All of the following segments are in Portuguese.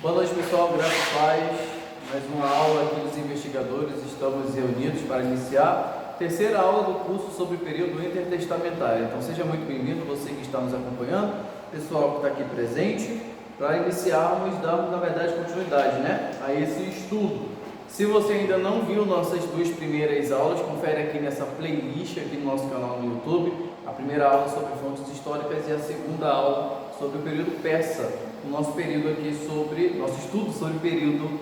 Boa noite, pessoal, graças a paz. Mais uma aula aqui dos investigadores. Estamos reunidos para iniciar a terceira aula do curso sobre o período intertestamentário. Então seja muito bem-vindo, você que está nos acompanhando, pessoal que está aqui presente, para iniciarmos, darmos na verdade continuidade, a esse estudo. Se você ainda não viu nossas duas primeiras aulas, confere aqui nessa playlist aqui no nosso canal no YouTube. A primeira aula sobre fontes históricas e a segunda aula sobre o período persa. O nosso período aqui nosso estudo sobre o período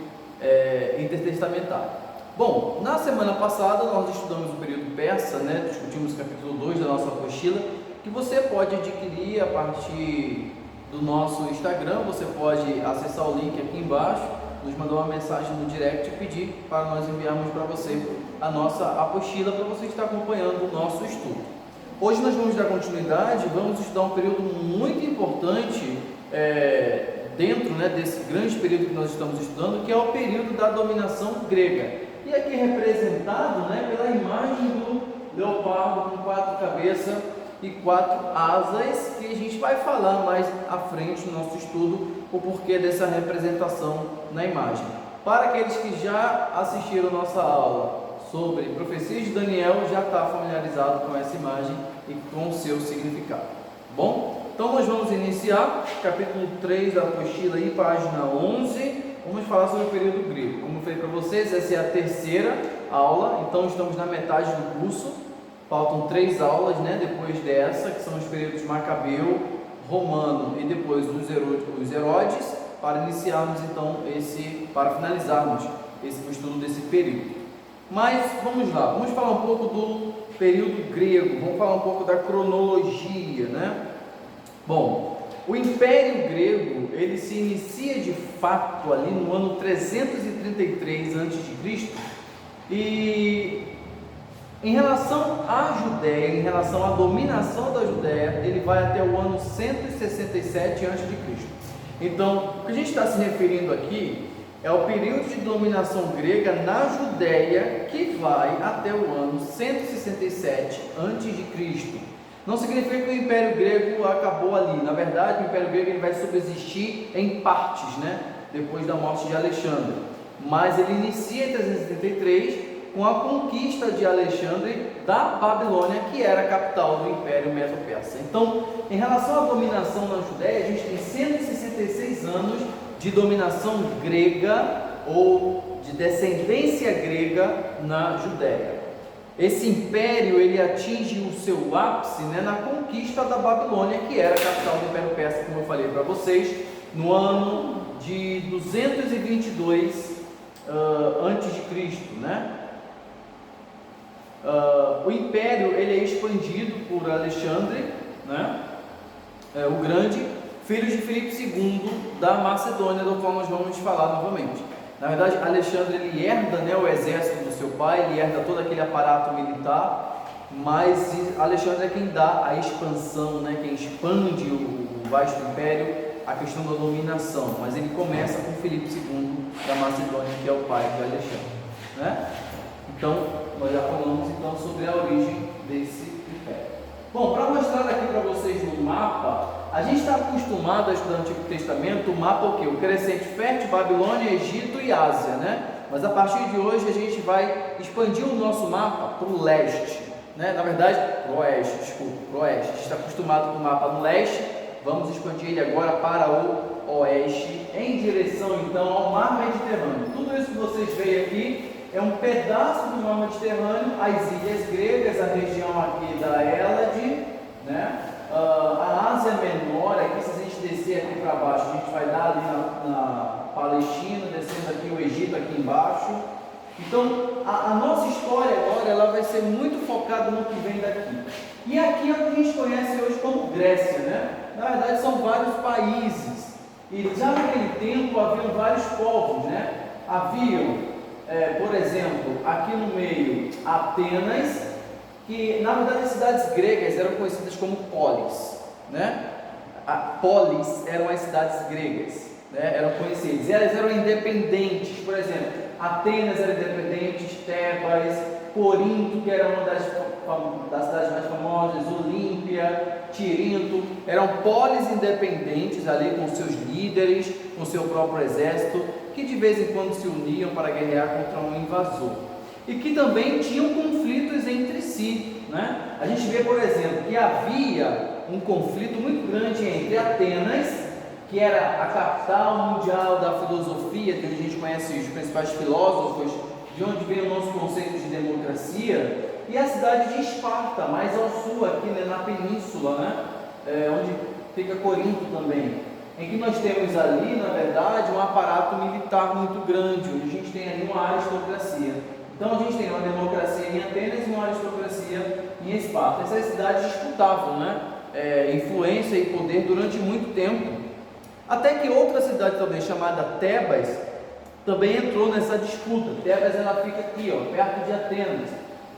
intertestamentário. Bom, na semana passada nós estudamos o período persa, discutimos o capítulo 2 da nossa apostila, que você pode adquirir a partir do nosso Instagram. Você pode acessar o link aqui embaixo, nos mandar uma mensagem no direct e pedir para nós enviarmos para você a nossa apostila para você estar acompanhando o nosso estudo. Hoje nós vamos dar continuidade, vamos estudar um período muito importante dentro desse grande período que nós estamos estudando, que é o período da dominação grega. E aqui representado pela imagem do leopardo com 4 cabeças e 4 asas, que a gente vai falar mais à frente no nosso estudo o porquê dessa representação na imagem. Para aqueles que já assistiram nossa aula sobre profecias de Daniel, já está familiarizado com essa imagem e com o seu significado. Bom? Então nós vamos iniciar capítulo 3 da apostila, página 11. Vamos falar sobre o período grego. Como eu falei para vocês, essa é a terceira aula, então estamos na metade do curso. Faltam 3 aulas, depois dessa, que são os períodos Macabeu, Romano e depois os Herodes, para iniciarmos então para finalizarmos o estudo desse período. Mas vamos lá, vamos falar um pouco do período grego, vamos falar um pouco da cronologia, Bom, o Império Grego, ele se inicia de fato ali no ano 333 a.C. e em relação à Judéia, em relação à dominação da Judéia, ele vai até o ano 167 a.C. Então, o que a gente está se referindo aqui é o período de dominação grega na Judéia, que vai até o ano 167 a.C. Não significa que o Império Grego acabou ali. Na verdade, o Império Grego ele vai subsistir em partes, depois da morte de Alexandre. Mas ele inicia em 333 com a conquista de Alexandre da Babilônia, que era a capital do Império Medo-Persa. Então, em relação à dominação na Judéia, a gente tem 166 anos de dominação grega ou de descendência grega na Judéia. Esse império ele atinge o seu ápice na conquista da Babilônia, que era a capital do Império Persa, como eu falei para vocês, no ano de 222 a.C. O império ele é expandido por Alexandre, o Grande, filho de Filipe II da Macedônia, do qual nós vamos falar novamente. Na verdade, Alexandre ele herda o exército do seu pai, ele herda todo aquele aparato militar, mas Alexandre é quem dá a expansão, quem expande o vasto império, a questão da dominação. Mas ele começa com Filipe II da Macedônia, que é o pai de Alexandre. Então, nós já falamos sobre a origem desse império. Bom, para mostrar aqui para vocês no mapa, a gente está acostumado a estudar o Antigo Testamento, o mapa o quê? O crescente fértil, Babilônia, Egito e Ásia, Mas a partir de hoje a gente vai expandir o nosso mapa para o leste, Na verdade, para o oeste, para o oeste. A gente está acostumado com o mapa no leste, vamos expandir ele agora para o oeste, em direção então ao Mar Mediterrâneo. Tudo isso que vocês veem aqui é um pedaço do Mar Mediterrâneo, as ilhas gregas, a região aqui da Hélade, a Ásia Menor. Aqui, se a gente descer aqui para baixo, a gente vai dar ali na Palestina, descendo aqui o Egito aqui embaixo. Então, a nossa história agora ela vai ser muito focada no que vem daqui. E aqui é o que a gente conhece hoje como Grécia, Na verdade, são vários países. E já naquele tempo haviam vários povos, Haviam, por exemplo, aqui no meio, Atenas, que na verdade as cidades gregas eram conhecidas como polis, Polis eram as cidades gregas, eram conhecidas, e elas eram independentes. Por exemplo, Atenas era independente, Tebas, Corinto, que era uma das das cidades mais famosas, Olímpia, Tirinto, eram polis independentes ali com seus líderes, com seu próprio exército, que de vez em quando se uniam para guerrear contra um invasor. E que também tinham conflitos entre si, né? A gente vê, por exemplo, que havia um conflito muito grande entre Atenas, que era a capital mundial da filosofia, que a gente conhece os principais filósofos, de onde vem o nosso conceito de democracia, e a cidade de Esparta, mais ao sul, aqui, né, na península, né? Onde fica Corinto também, em que nós temos ali, na verdade, um aparato militar muito grande, onde a gente tem ali uma aristocracia. Então a gente tem uma democracia em Atenas e uma aristocracia em Esparta. Essas cidades disputavam, né, influência e poder durante muito tempo, até que outra cidade também, chamada Tebas, também entrou nessa disputa. Tebas, ela fica aqui, ó, perto de Atenas.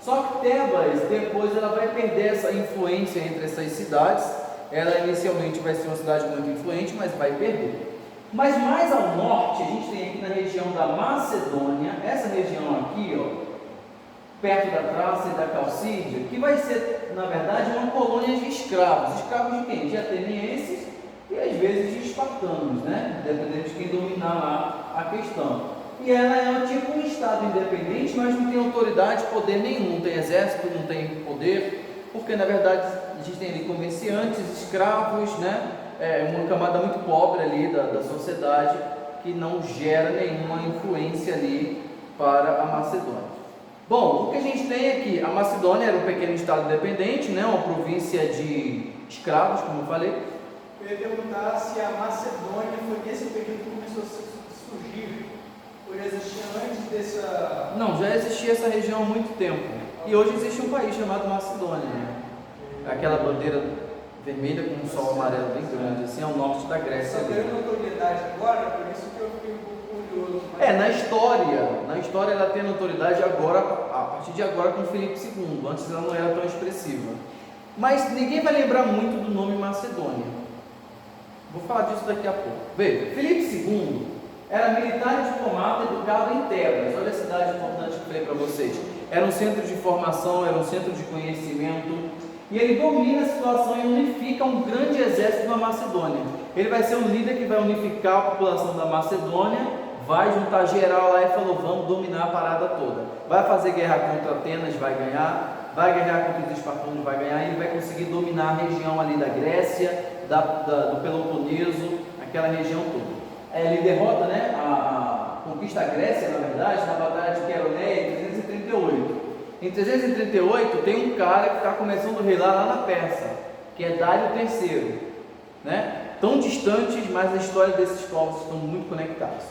Só que Tebas, depois ela vai perder essa influência entre essas cidades. Ela inicialmente vai ser uma cidade muito influente, mas vai perder. Mas mais ao norte, a gente tem aqui na região da Macedônia, essa região aqui, ó, perto da Trácia e da Calcídia, que vai ser, na verdade, uma colônia de escravos. Escravos de quem? De atenienses e às vezes de espartanos, né? Dependendo de quem dominar lá a questão. E ela é tipo um estado independente, mas não tem autoridade, poder nenhum, não tem exército, não tem poder, porque na verdade existem ali comerciantes, escravos, né? Uma camada muito pobre ali da sociedade, que não gera nenhuma influência ali para a Macedônia. Bom, o que a gente tem aqui, a Macedônia era um pequeno estado independente, né? Uma província de escravos, como eu falei. Eu ia perguntar se a Macedônia foi nesse período que começou a surgir, ou já existia antes dessa... Não, já existia essa região há muito tempo. E hoje existe um país chamado Macedônia, né? Aquela bandeira vermelha com um sol amarelo bem grande, assim, ao norte da Grécia. Só ganhou notoriedade agora, por isso que eu fiquei um pouco curioso. Na história ela tem notoriedade agora, a partir de agora com Filipe II. Antes ela não era tão expressiva. Mas ninguém vai lembrar muito do nome Macedônia. Vou falar disso daqui a pouco. Veja, Filipe II era militar e diplomata educado em Tebas. Olha a cidade importante que eu falei para vocês. Era um centro de formação, era um centro de conhecimento. E ele domina a situação e unifica um grande exército na Macedônia. Ele vai ser um líder que vai unificar a população da Macedônia, vai juntar geral lá e falou, vamos dominar a parada toda. Vai fazer guerra contra Atenas, vai ganhar. Vai guerrear contra os espartanos, vai ganhar. E ele vai conseguir dominar a região ali da Grécia, do Peloponeso, aquela região toda. Ele derrota, né, conquista a Grécia, na verdade, na Batalha de Queroneia, em 338. Em 338 tem um cara que está começando a reinar lá na Pérsia, que é Dário III, né? Tão distantes, mas a história desses povos estão muito conectados.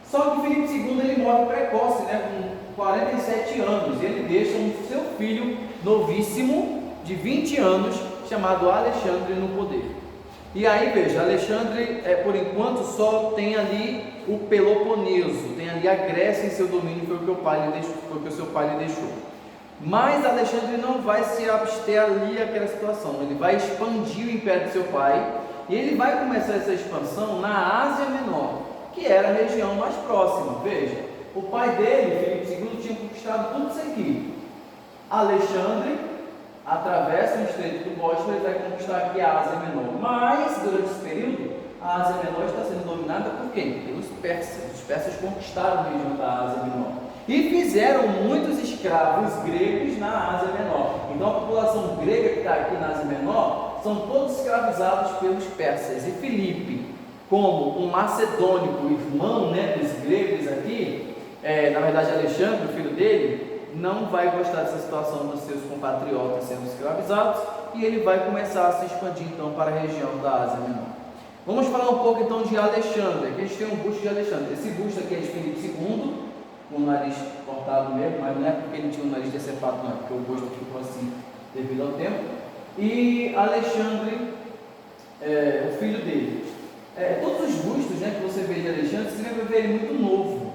Só que Filipe II ele morre precoce, né? Com 47 anos, e ele deixa seu filho novíssimo de 20 anos, chamado Alexandre, no poder. E aí veja, Alexandre por enquanto só tem ali o Peloponeso, tem ali a Grécia em seu domínio, foi o que o seu pai lhe deixou. Mas Alexandre não vai se abster ali aquela situação, ele vai expandir o império de seu pai, e ele vai começar essa expansão na Ásia Menor, que era a região mais próxima. Veja, o pai dele, Filipe II, tinha conquistado tudo isso aqui. Alexandre atravessa o estreito do Bósforo e vai conquistar aqui a Ásia Menor, mas durante esse período a Ásia Menor está sendo dominada por quem? Pelos persas. Os persas conquistaram a região da Ásia Menor e fizeram muitos escravos gregos na Ásia Menor. Então a população grega que está aqui na Ásia Menor são todos escravizados pelos persas. E Filipe, como um macedônico irmão, né, dos gregos aqui, na verdade Alexandre, o filho dele, não vai gostar dessa situação dos seus compatriotas sendo escravizados, e ele vai começar a se expandir então para a região da Ásia Menor. Vamos falar um pouco então de Alexandre. Aqui a gente tem um busto de Alexandre. Esse busto aqui é de Filipe II, com o nariz cortado mesmo, mas não é porque ele tinha o nariz decepado, não é porque o busto ficou assim devido ao tempo. E Alexandre, o filho dele. Todos os bustos, né, que você vê de Alexandre, você vai ver ele muito novo.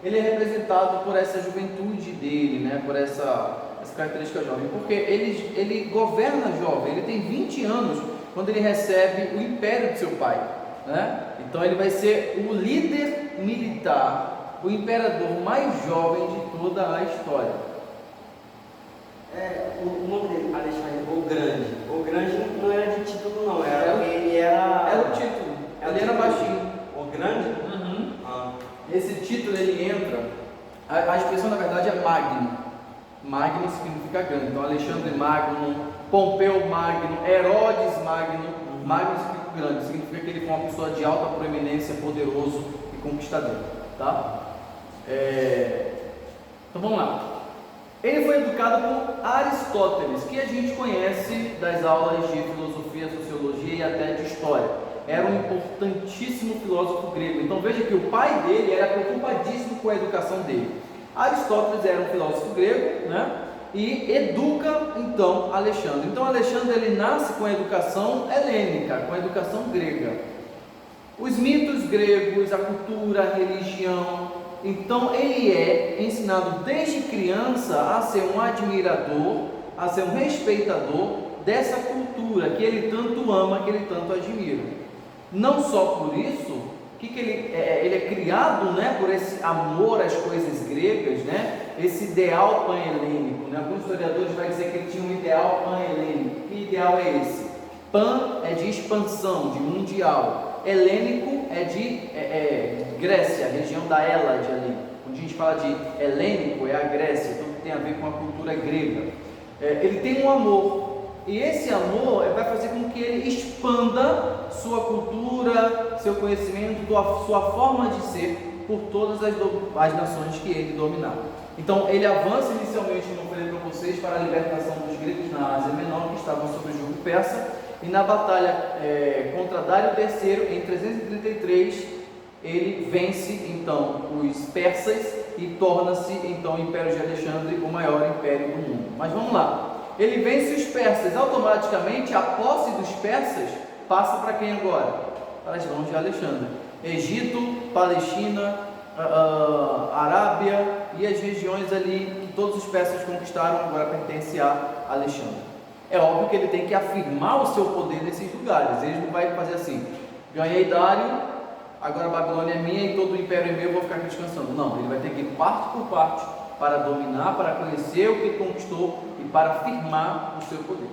Ele é representado por essa juventude dele, né, por essa característica jovem, porque ele governa jovem, ele tem 20 anos quando ele recebe o império de seu pai, né? Então ele vai ser o líder militar, o imperador mais jovem de toda a história. O nome dele, Alexandre, o Grande. O Grande não era de título, não. Ele era. Era o título. Ele era baixinho. O Grande? Uhum. Esse título ele entra. A expressão na verdade é Magno. Magno significa grande. Então Alexandre Magno, Pompeu Magno, Herodes Magno. Magno significa grande. Significa que ele foi uma pessoa de alta proeminência, poderoso e conquistador. Tá? Então vamos lá. Ele foi educado por Aristóteles, que a gente conhece das aulas de filosofia, sociologia e até de história. Era um importantíssimo filósofo grego. Então veja que o pai dele era preocupadíssimo com a educação dele. Aristóteles era um filósofo grego, né? E educa então Alexandre. Então Alexandre ele nasce com a educação helênica, com a educação grega. Os mitos gregos, a cultura, a religião. Então ele é ensinado desde criança a ser um admirador, a ser um respeitador dessa cultura que ele tanto ama, que ele tanto admira. Não só por isso, que ele é criado, né, por esse amor às coisas gregas, né, esse ideal pan-helênico, né? Alguns historiadores vão dizer que ele tinha um ideal pan-helênico. Que ideal é esse? Pan é de expansão, de mundial. Helênico é de Grécia, a região da Hélade ali. Quando a gente fala de helênico, é a Grécia, tudo que tem a ver com a cultura grega. Ele tem um amor, e esse amor vai fazer com que ele expanda sua cultura, seu conhecimento, sua forma de ser por todas as nações que ele dominar. Então ele avança inicialmente, como eu falei para vocês, para a libertação dos gregos na Ásia Menor, que estavam sob o jugo persa. E na batalha contra Dário III, em 333, ele vence então os persas e torna-se então o Império de Alexandre o maior império do mundo. Mas vamos lá, ele vence os persas, automaticamente a posse dos persas passa para quem agora? Para as mãos de Alexandre. Egito, Palestina, Arábia e as regiões ali que todos os persas conquistaram agora pertencem a Alexandre. É óbvio que ele tem que afirmar o seu poder nesses lugares. Ele não vai fazer assim: ganhei Dário, agora a Babilônia é minha e todo o império é meu, eu vou ficar aqui descansando. Não, ele vai ter que ir parte por parte para dominar, para conhecer o que conquistou e para afirmar o seu poder.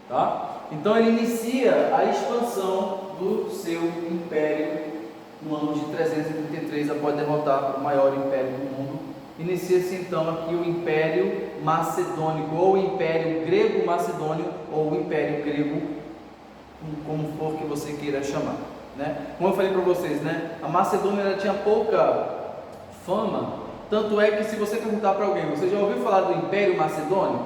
Tá? Então ele inicia a expansão do seu império no ano de 333, após derrotar o maior império do mundo. Inicia-se então aqui o Império Macedônico, ou o Império Grego-Macedônio, ou o Império Grego, como for que você queira chamar, né? Como eu falei para vocês, né? A Macedônia ela tinha pouca fama, tanto é que se você perguntar para alguém, você já ouviu falar do Império Macedônio?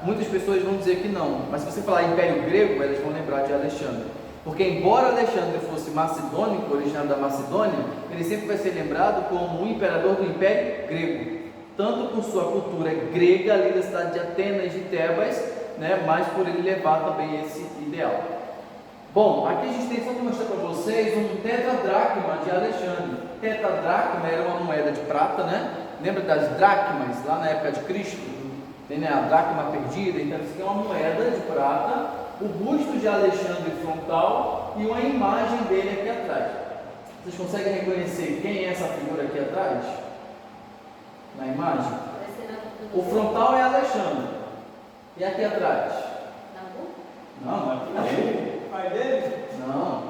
Muitas pessoas vão dizer que não, mas se você falar Império Grego, elas vão lembrar de Alexandre. Porque embora Alexandre fosse macedônico, originado da Macedônia, ele sempre vai ser lembrado como um imperador do Império Grego, tanto por sua cultura grega ali da cidade de Atenas, de Tebas, né, mas por ele levar também esse ideal. Bom, aqui a gente tem só para mostrar para vocês um tetradracma de Alexandre. Tetradracma era uma moeda de prata, né? Lembra das dracmas lá na época de Cristo? Tem, né, a dracma perdida. Então isso aqui é uma moeda de prata, o busto de Alexandre frontal e uma imagem dele aqui atrás. Vocês conseguem reconhecer quem é essa figura aqui atrás? Na imagem? O frontal é Alexandre. E aqui atrás? Não, aqui não. O pai dele? Não.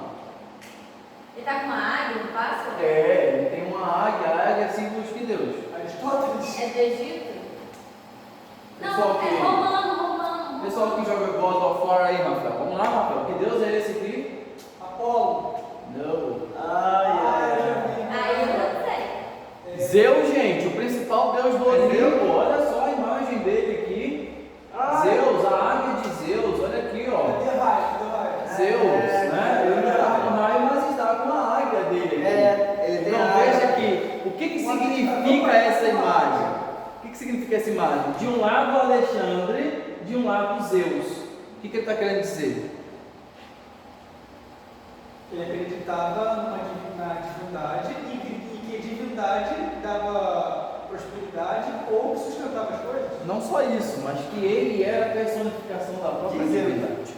Ele está com uma águia, um pássaro? Ele tem uma águia. A águia é símbolo de que Deus? Aristóteles? É do Egito? Pessoal Não, que- é romano. Pessoal que joga God of War aí, Rafael. Vamos lá, Rafael. Que Deus é esse aqui? Apolo? Não. Aí eu não sei. Zeus, gente, o principal deus do Olimpo. Olha só a imagem dele aqui. Zeus, a águia de Zeus. Olha aqui, ó. Cadê raio? Zeus, né? Ele não está com raio, mas está com a águia dele aqui. Ele tem Então a veja águia. aqui, o que significa essa imagem? O que significa essa imagem? De um lado Alexandre, de um lado Zeus. O que ele está querendo dizer? Ele acreditava na divindade e que a divindade dava prosperidade ou sustentava as coisas. Não só isso, mas que ele era a personificação da própria divindade.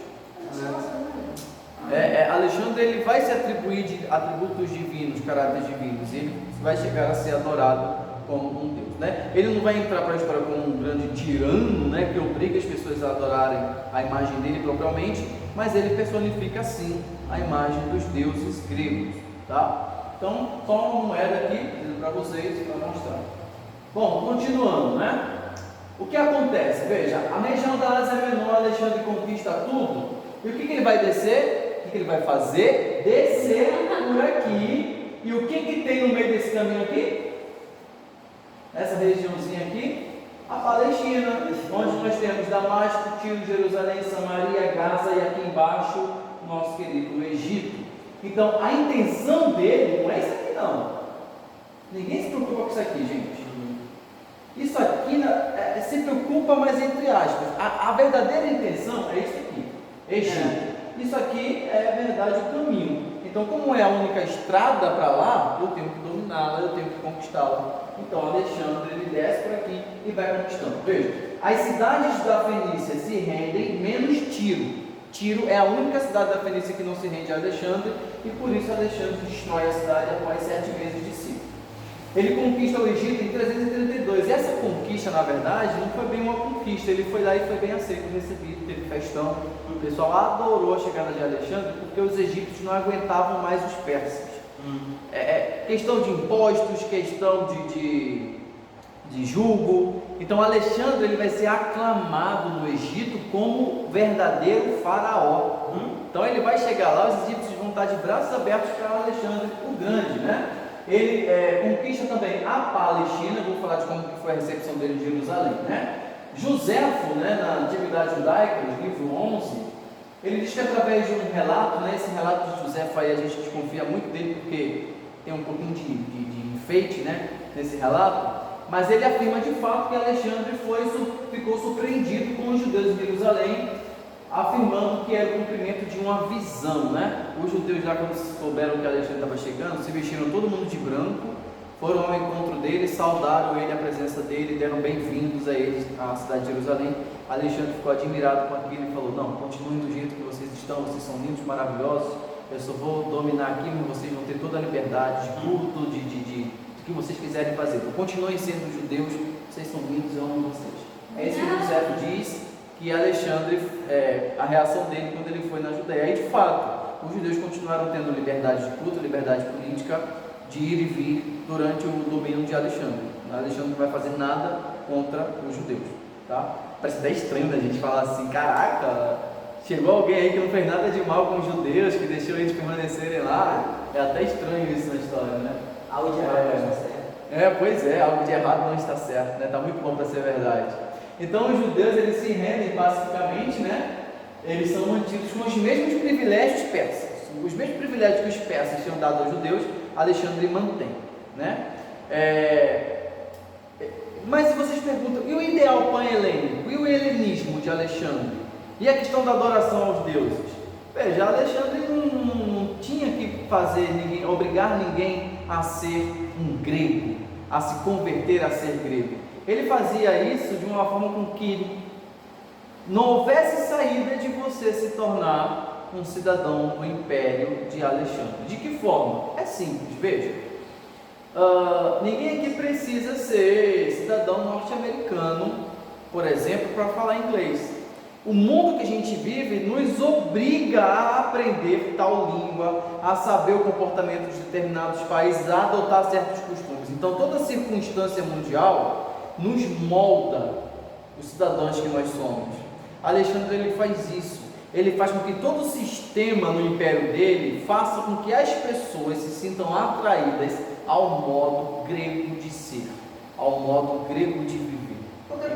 Alexandre ele vai se atribuir de atributos divinos, caráteres divinos, e ele vai chegar a ser adorado como um Deus, né? Ele não vai entrar para a história como um grande tirano, né, que obriga as pessoas a adorarem a imagem dele propriamente, mas ele personifica sim a imagem dos deuses gregos, tá? Então, só uma moeda aqui para vocês para mostrar. Bom, continuando, né? O que acontece? Veja, a região da Ásia Menor, Alexandre conquista tudo, e o que ele vai descer? O que ele vai fazer? Descer por aqui. E o que tem no meio desse caminho aqui? Essa regiãozinha aqui, a Palestina, onde nós temos Damasco, Tiro, Jerusalém, Samaria, Gaza e aqui embaixo o nosso querido Egito. Então a intenção dele não é isso aqui não. Ninguém se preocupa com isso aqui, gente. Isso aqui se preocupa, mas entre aspas. A verdadeira intenção é isso aqui, Egito. Isso aqui é verdade o caminho. Então, como é a única estrada para lá, eu tenho que dominá-la, eu tenho que conquistá-la. Então, Alexandre ele desce por aqui e vai conquistando. Veja, as cidades da Fenícia se rendem, menos Tiro. Tiro é a única cidade da Fenícia que não se rende a Alexandre, e por isso Alexandre destrói a cidade após 7 meses de ciclo. Ele conquista o Egito em 332. E essa conquista, na verdade, não foi bem uma conquista. Ele foi lá e foi bem aceito, recebido, teve festão. O pessoal adorou a chegada de Alexandre, porque os egípcios não aguentavam mais os persas. Questão de impostos, questão de julgo. Então Alexandre ele vai ser aclamado no Egito como verdadeiro faraó. Então ele vai chegar lá, os egípcios vão estar de braços abertos para Alexandre o Grande, né? Ele conquista também a Palestina. Vou falar de como foi a recepção dele em Jerusalém, né? Joséfo, né, na Antiguidade Judaica, no livro 11, ele diz que através de um relato, né, esse relato de Joséfo aí a gente desconfia muito dele porque tem um pouquinho de enfeite, né, nesse relato, mas ele afirma de fato que Alexandre ficou surpreendido com os judeus em Jerusalém, afirmando que era o cumprimento de uma visão, né? Os judeus lá, quando souberam que Alexandre estava chegando, se vestiram todo mundo de branco, foram ao encontro dele, saudaram ele, a presença dele, deram bem-vindos a eles à cidade de Jerusalém. Alexandre ficou admirado com aquilo e falou: não, continuem do jeito que vocês estão, vocês são lindos, maravilhosos, eu só vou dominar aqui, mas vocês vão ter toda a liberdade de culto, de que vocês quiserem fazer. Então, continuem sendo judeus, vocês são lindos, eu amo vocês. É isso que o José diz que Alexandre, a reação dele quando ele foi na Judeia. E de fato, os judeus continuaram tendo liberdade de culto, liberdade política, de ir e vir durante o domínio de Alexandre. Alexandre não vai fazer nada contra os judeus, tá? Parece até estranho da gente falar assim: caraca, chegou alguém aí que não fez nada de mal com os judeus, que deixou eles permanecerem lá. É até estranho isso na história, né? Algo de errado não está certo. Pois é, algo de errado não está certo, né? Está muito bom para ser verdade. Então os judeus eles se rendem pacificamente, né? Eles são mantidos com os mesmos privilégios persas. Os mesmos privilégios que os persas tinham dado aos judeus, Alexandre mantém, né? Mas se vocês perguntam, e o ideal pan-helênico? E o helenismo de Alexandre? E a questão da adoração aos deuses? Veja, Alexandre não tinha que obrigar ninguém a ser um grego, a se converter a ser grego. Ele fazia isso de uma forma com que não houvesse saída de você se tornar um cidadão do Império de Alexandre. De que forma? É simples, veja. Ninguém aqui precisa ser cidadão norte-americano, por exemplo, para falar inglês. O mundo que a gente vive nos obriga a aprender tal língua, a saber o comportamento de determinados países, a adotar certos costumes. Então toda circunstância mundial nos molda os cidadãos que nós somos. Alexandre ele faz isso. Ele faz com que todo o sistema no império dele faça com que as pessoas se sintam atraídas ao modo grego de ser, ao modo grego de viver.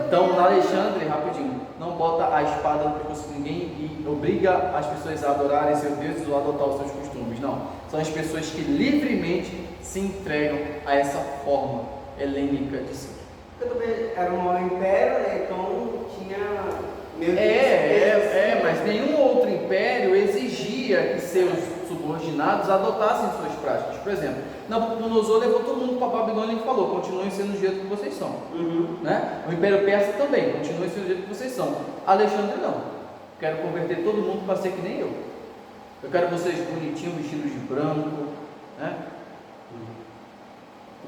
Então, Alexandre, rapidinho, não bota a espada no pescoço de ninguém e obriga as pessoas a adorarem seus deuses ou a adotar os seus costumes. Não, são as pessoas que livremente se entregam a essa forma helênica de ser. Porque também era um maior império, né? Então tinha meio que mas nenhum outro império exigia que seus subordinados adotassem suas práticas. Por exemplo, Nabucodonosor levou todo mundo para a Babilônia e falou: continuem sendo do jeito que vocês são. Né? O Império Persa também, continuem sendo do jeito que vocês são. Alexandre não. Quero converter todo mundo para ser que nem eu. Eu quero vocês bonitinhos, vestidos de branco, né?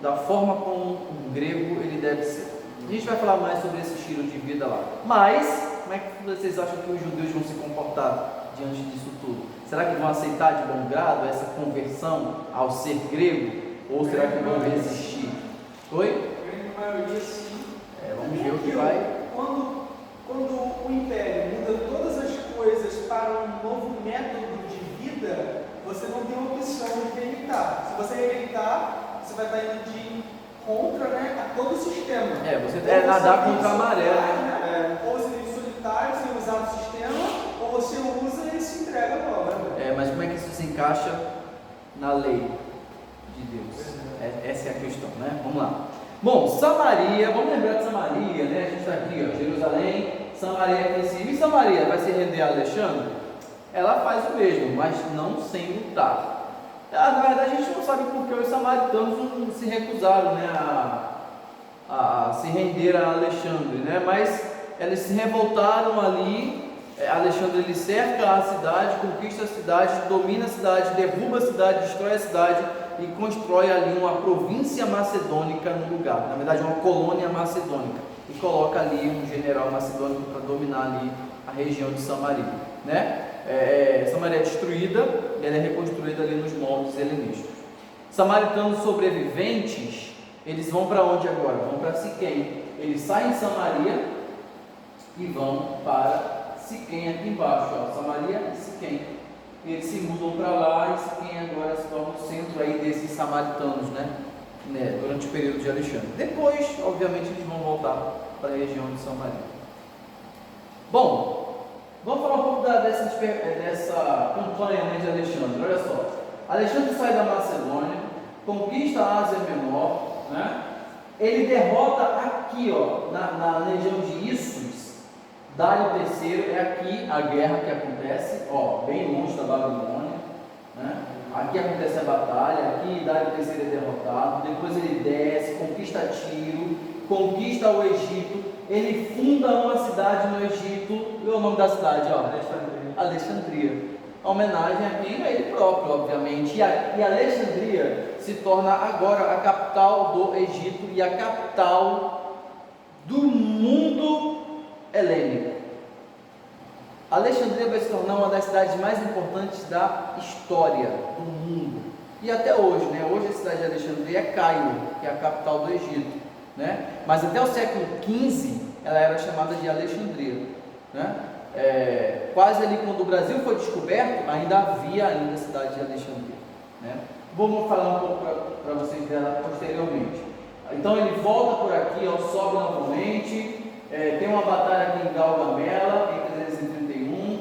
da forma como um grego ele deve ser. A gente vai falar mais sobre esse estilo de vida lá. Mas, como é que vocês acham que os judeus vão se comportar diante disso tudo? Será que vão aceitar de bom grado essa conversão ao ser grego? Ou será que vão resistir? Oi? A grande maioria sim. Vamos ver o que vai. Quando o Império muda todas as coisas para um novo método de vida, você não tem a opção de rejeitar. Se você rejeitar, você vai estar indo de contra, né, a todo o sistema. Você é nadar contra a maré, né? Ou você vive solitário, sem usar o sistema, ou você usa e se entrega logo. Mas como é que isso se encaixa na lei de Deus? Essa é a questão, né? Vamos lá. Bom, Samaria, vamos lembrar de Samaria, né? A gente está aqui, ó, Jerusalém, Samaria aqui em cima. E Samaria vai se render a Alexandre? Ela faz o mesmo, mas não sem lutar. Na verdade, a gente não sabe porque os samaritanos não se recusaram, né, a se render a Alexandre, né? Mas eles se revoltaram ali. Alexandre ele cerca a cidade, conquista a cidade, domina a cidade, derruba a cidade, destrói a cidade e constrói ali uma província macedônica no lugar, na verdade uma colônia macedônica, e coloca ali um general macedônico para dominar ali a região de Samaria, né? Samaria é destruída, ela é reconstruída ali nos moldes helenísticos. Samaritanos sobreviventes, eles vão para onde agora? Vão para Siquém. Eles saem de Samaria e vão para Siquém aqui embaixo, ó, Samaria e Siquém. Eles se mudam para lá e Siquém agora se torna o centro aí desses samaritanos, né? Durante o período de Alexandre. Depois, obviamente, eles vão voltar para a região de Samaria. Bom, vamos falar um pouco dessa campanha, né, de Alexandre. Olha só, Alexandre sai da Macedônia, conquista a Ásia Menor, né? Ele derrota aqui, ó, na região de Issus. Dário III, é aqui a guerra que acontece, ó, bem longe da Babilônia, né? Aqui acontece a batalha, aqui Dário III é derrotado, depois ele desce, conquista Tiro, conquista o Egito, ele funda uma cidade no Egito, e o nome da cidade, ó, Alexandria. A homenagem aqui a ele próprio, obviamente, e Alexandria se torna agora a capital do Egito e a capital do mundo helênico. Alexandria vai se tornar uma das cidades mais importantes da história do mundo. E até hoje, né? Hoje a cidade de Alexandria é Cairo, que é a capital do Egito, né? Mas até o século XV ela era chamada de Alexandria, né? Quase ali quando o Brasil foi descoberto, ainda havia a cidade de Alexandria, né? Vamos falar um pouco para vocês dela posteriormente. Então ele volta por aqui, ó, sobe novamente. Tem uma batalha aqui em Galgamela, em 331,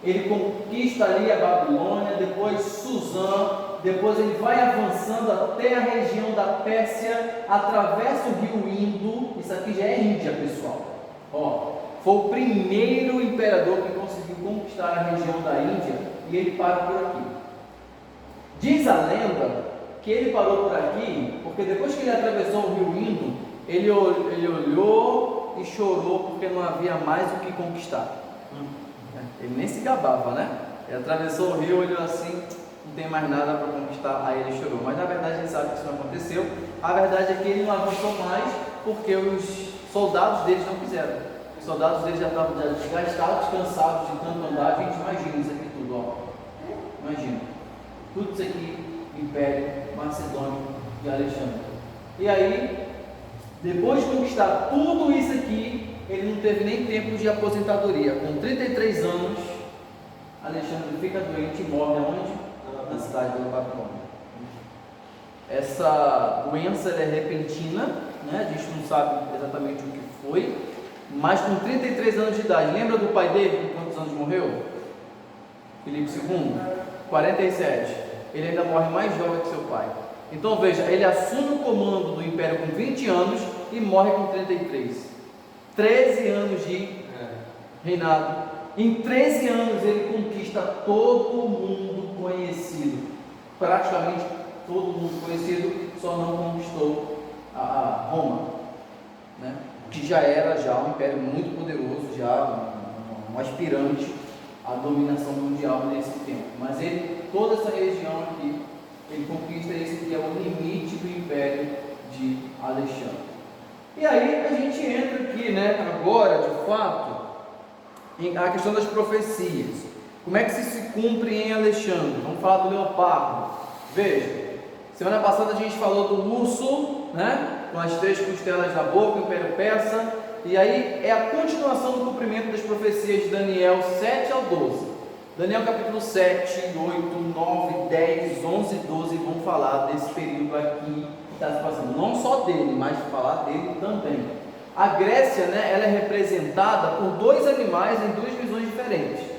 ele conquista ali a Babilônia, depois Suzã, depois ele vai avançando até a região da Pérsia, atravessa o rio Indo, isso aqui já é Índia, pessoal, ó, foi o primeiro imperador que conseguiu conquistar a região da Índia, e ele para por aqui. Diz a lenda que ele parou por aqui, porque depois que ele atravessou o rio Indo, ele olhou e chorou porque não havia mais o que conquistar. Ele nem se gabava, né? Ele atravessou o rio, olhou assim, não tem mais nada para conquistar, aí ele chorou. Mas na verdade a gente sabe que isso não aconteceu. A verdade é que ele não avançou mais porque os soldados deles não quiseram. Os soldados deles já estavam desgastados, cansados de tanto andar. Gente, imagina isso aqui tudo, ó. Imagina. Tudo isso aqui, Império Macedônio de Alexandre. E aí, depois de conquistar tudo isso aqui, ele não teve nem tempo de aposentadoria. Com 33 anos, Alexandre fica doente e morre aonde? Na cidade da Babilônia. Essa doença é repentina, né? A gente não sabe exatamente o que foi, mas com 33 anos de idade. Lembra do pai dele, com quantos anos morreu? Filipe II? 47. Ele ainda morre mais jovem que seu pai. Então veja, ele assume o comando do império com 20 anos e morre com 33. 13 anos de reinado. Em 13 anos ele conquista todo mundo conhecido. Praticamente todo mundo conhecido, só não conquistou a Roma, né? Que já era um império muito poderoso, já um aspirante à dominação mundial nesse tempo. Mas toda essa região aqui, ele conquista esse que é o limite do império de Alexandre. E aí a gente entra aqui, né, agora, de fato, a questão das profecias. Como é que se cumpre em Alexandre? Vamos falar do leopardo. Veja, semana passada a gente falou do urso, né? Com as 3 costelas da boca, o Império Persa. E aí é a continuação do cumprimento das profecias de Daniel 7 ao 12. Daniel capítulo 7, 8, 9, 10, 11 e 12 vão falar desse período aqui que está se passando. Não só dele, mas falar dele também. A Grécia, né, ela é representada por 2 animais em 2 visões diferentes.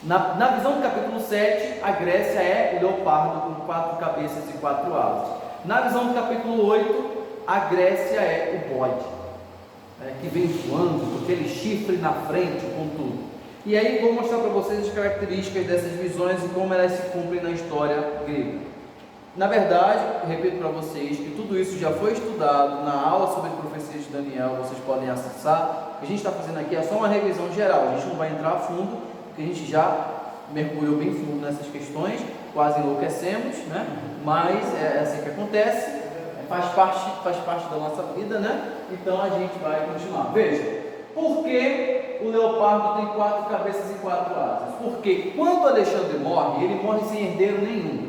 Na visão do capítulo 7, a Grécia é o leopardo com 4 cabeças e 4 asas. Na visão do capítulo 8, a Grécia é o bode, que vem voando, com aquele chifre na frente, com tudo. E aí vou mostrar para vocês as características dessas visões e como elas se cumprem na história grega. Na verdade, repito para vocês que tudo isso já foi estudado na aula sobre profecias de Daniel, vocês podem acessar. O que a gente está fazendo aqui é só uma revisão geral, a gente não vai entrar a fundo, porque a gente já mergulhou bem fundo nessas questões, quase enlouquecemos, né? Mas é assim que acontece, faz parte da nossa vida, né? Então a gente vai continuar. Veja, por que o leopardo tem 4 cabeças e 4 asas? Porque quando Alexandre morre, ele morre sem herdeiro nenhum.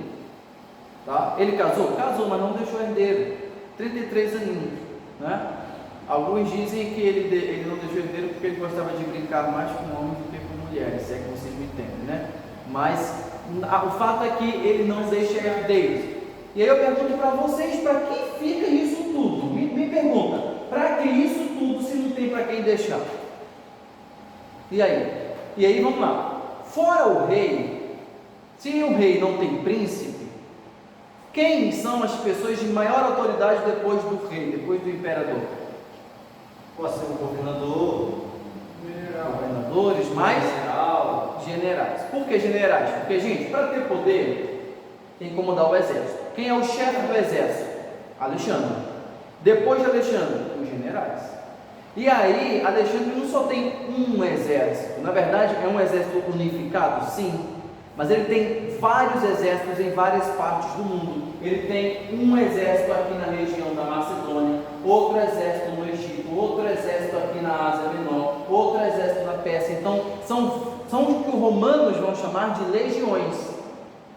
Tá? Ele casou, mas não deixou herdeiro. 33 aninhos, né? Alguns dizem que ele não deixou herdeiro porque ele gostava de brincar mais com homens do que com mulheres, se é que vocês me entendem, né? Mas o fato é que ele não deixa herdeiros. E aí eu pergunto para vocês, para quem fica isso tudo? Me pergunta, para que isso tudo se não tem para quem deixar? E aí vamos lá. Fora o rei, se o rei não tem príncipe, quem são as pessoas de maior autoridade depois do rei, depois do imperador? Pode ser um governador, Governadores, mais generais. Por que generais? Porque, gente, para ter poder, tem que comandar o exército. Quem é o chefe do exército? Alexandre. Depois de Alexandre, os generais. E aí, Alexandre não só tem um exército, na verdade é um exército unificado, sim, mas ele tem vários exércitos em várias partes do mundo. Ele tem um exército aqui na região da Macedônia, outro exército no Egito, outro exército aqui na Ásia Menor, outro exército na Pérsia. Então, são o que os romanos vão chamar de legiões,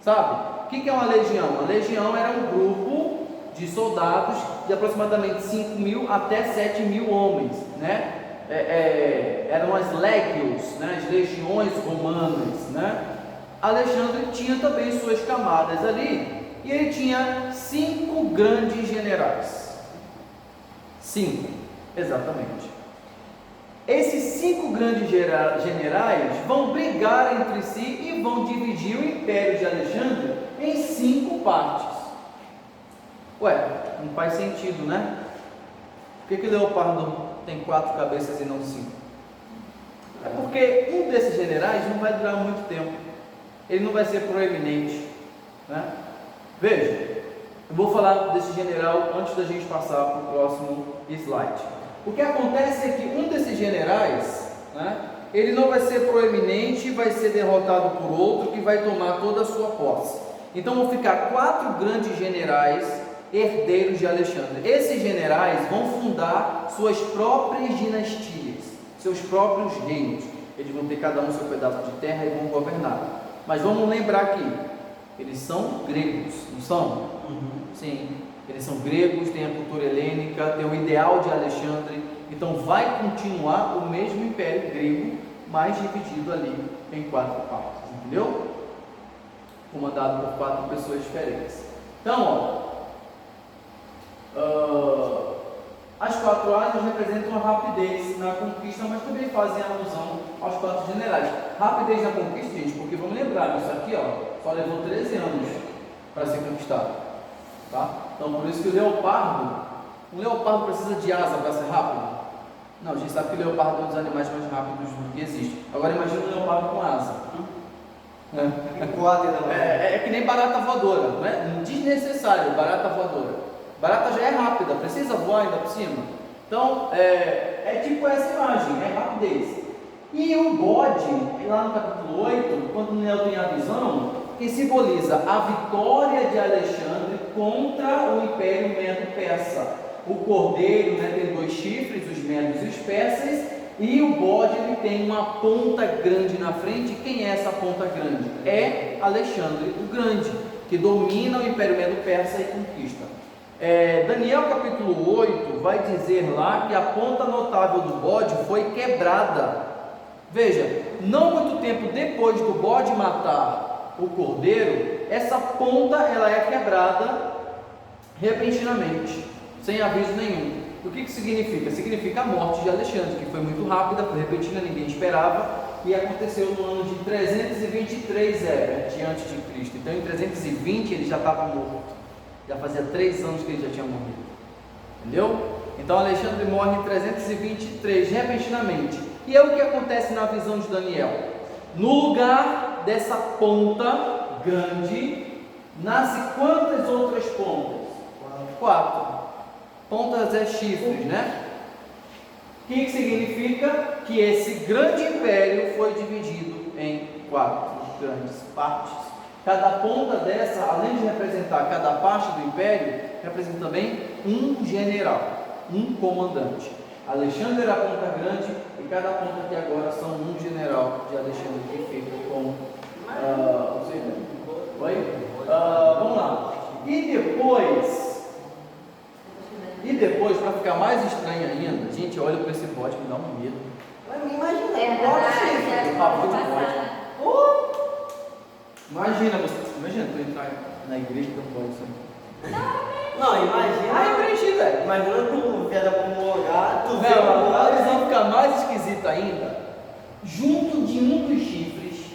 sabe? O que é uma legião? Uma legião era um grupo de soldados de aproximadamente 5.000 até 7.000 homens, né? Eram as legios, né? As legiões romanas, né? Alexandre tinha também suas camadas ali, e ele tinha 5 grandes generais. 5, exatamente. Esses 5 grandes generais vão brigar entre si e vão dividir o império de Alexandre em 5 partes. Ué, não faz sentido, né? Por que o leopardo tem 4 cabeças e não 5? É porque um desses generais não vai durar muito tempo. Ele não vai ser proeminente, né? Veja, eu vou falar desse general antes da gente passar para o próximo slide. O que acontece é que um desses generais, né, ele não vai ser proeminente, vai ser derrotado por outro que vai tomar toda a sua posse. Então vão ficar 4 grandes generais herdeiros de Alexandre. Esses generais vão fundar suas próprias dinastias, seus próprios reinos. Eles vão ter cada um seu pedaço de terra e vão governar. Mas vamos lembrar aqui, eles são gregos, não são? Uhum. Sim, eles são gregos, têm a cultura helênica, tem o ideal de Alexandre, então vai continuar o mesmo império grego, mas dividido ali em 4 partes, entendeu? Comandado por 4 pessoas diferentes. Então, as 4 asas representam a rapidez na conquista, mas também fazem alusão aos 4 generais. Rapidez na conquista, gente, porque vamos lembrar, isso aqui só levou 13 anos para ser conquistado, tá? Então por isso que um leopardo precisa de asa para ser rápido? Não, a gente sabe que o leopardo é um dos animais mais rápidos que existe. Agora imagina um leopardo com asa. É que nem barata voadora, não é? Desnecessário, barata voadora. Barata já é rápida, precisa voar ainda por cima. Então, é tipo essa imagem, é rapidez. E o bode, lá no capítulo 8, quando Daniel tem a visão, que simboliza a vitória de Alexandre contra o Império Medo-Persa. O cordeiro, né, tem 2 chifres, os medos e os persas, e o bode ele tem uma ponta grande na frente. Quem é essa ponta grande? É Alexandre o Grande, que domina o Império Medo-Persa e conquista. Daniel capítulo 8 vai dizer lá que a ponta notável do bode foi quebrada. Veja, não muito tempo depois do bode matar o cordeiro, essa ponta ela é quebrada repentinamente, sem aviso nenhum. O que significa? Significa a morte de Alexandre, que foi muito rápida, foi repentina, ninguém esperava, e aconteceu no ano de 323 antes de Cristo. Então em 320 ele já estava morto, já fazia 3 anos que ele já tinha morrido, entendeu? Então Alexandre morre em 323 repentinamente. E é o que acontece na visão de Daniel. No lugar dessa ponta grande nasce quantas outras pontas? 4. Pontas é chifres, né? O que significa? Que esse grande império foi dividido em 4 grandes partes. Cada ponta dessa, além de representar cada parte do império, representa também um general, um comandante. Alexandre era a ponta grande e cada ponta aqui agora são um general de Alexandre que fica com... vamos lá. E depois, para ficar mais estranho ainda, gente, olha para esse bode, me dá um medo. Mas me imagina, Imagina tu entrar na igreja e não pode ser. Não, imagina. Ah, igreja, velho. Imagina tu vê algum lugar, tu vê A visão fica mais esquisita ainda. Junto de um dos chifres,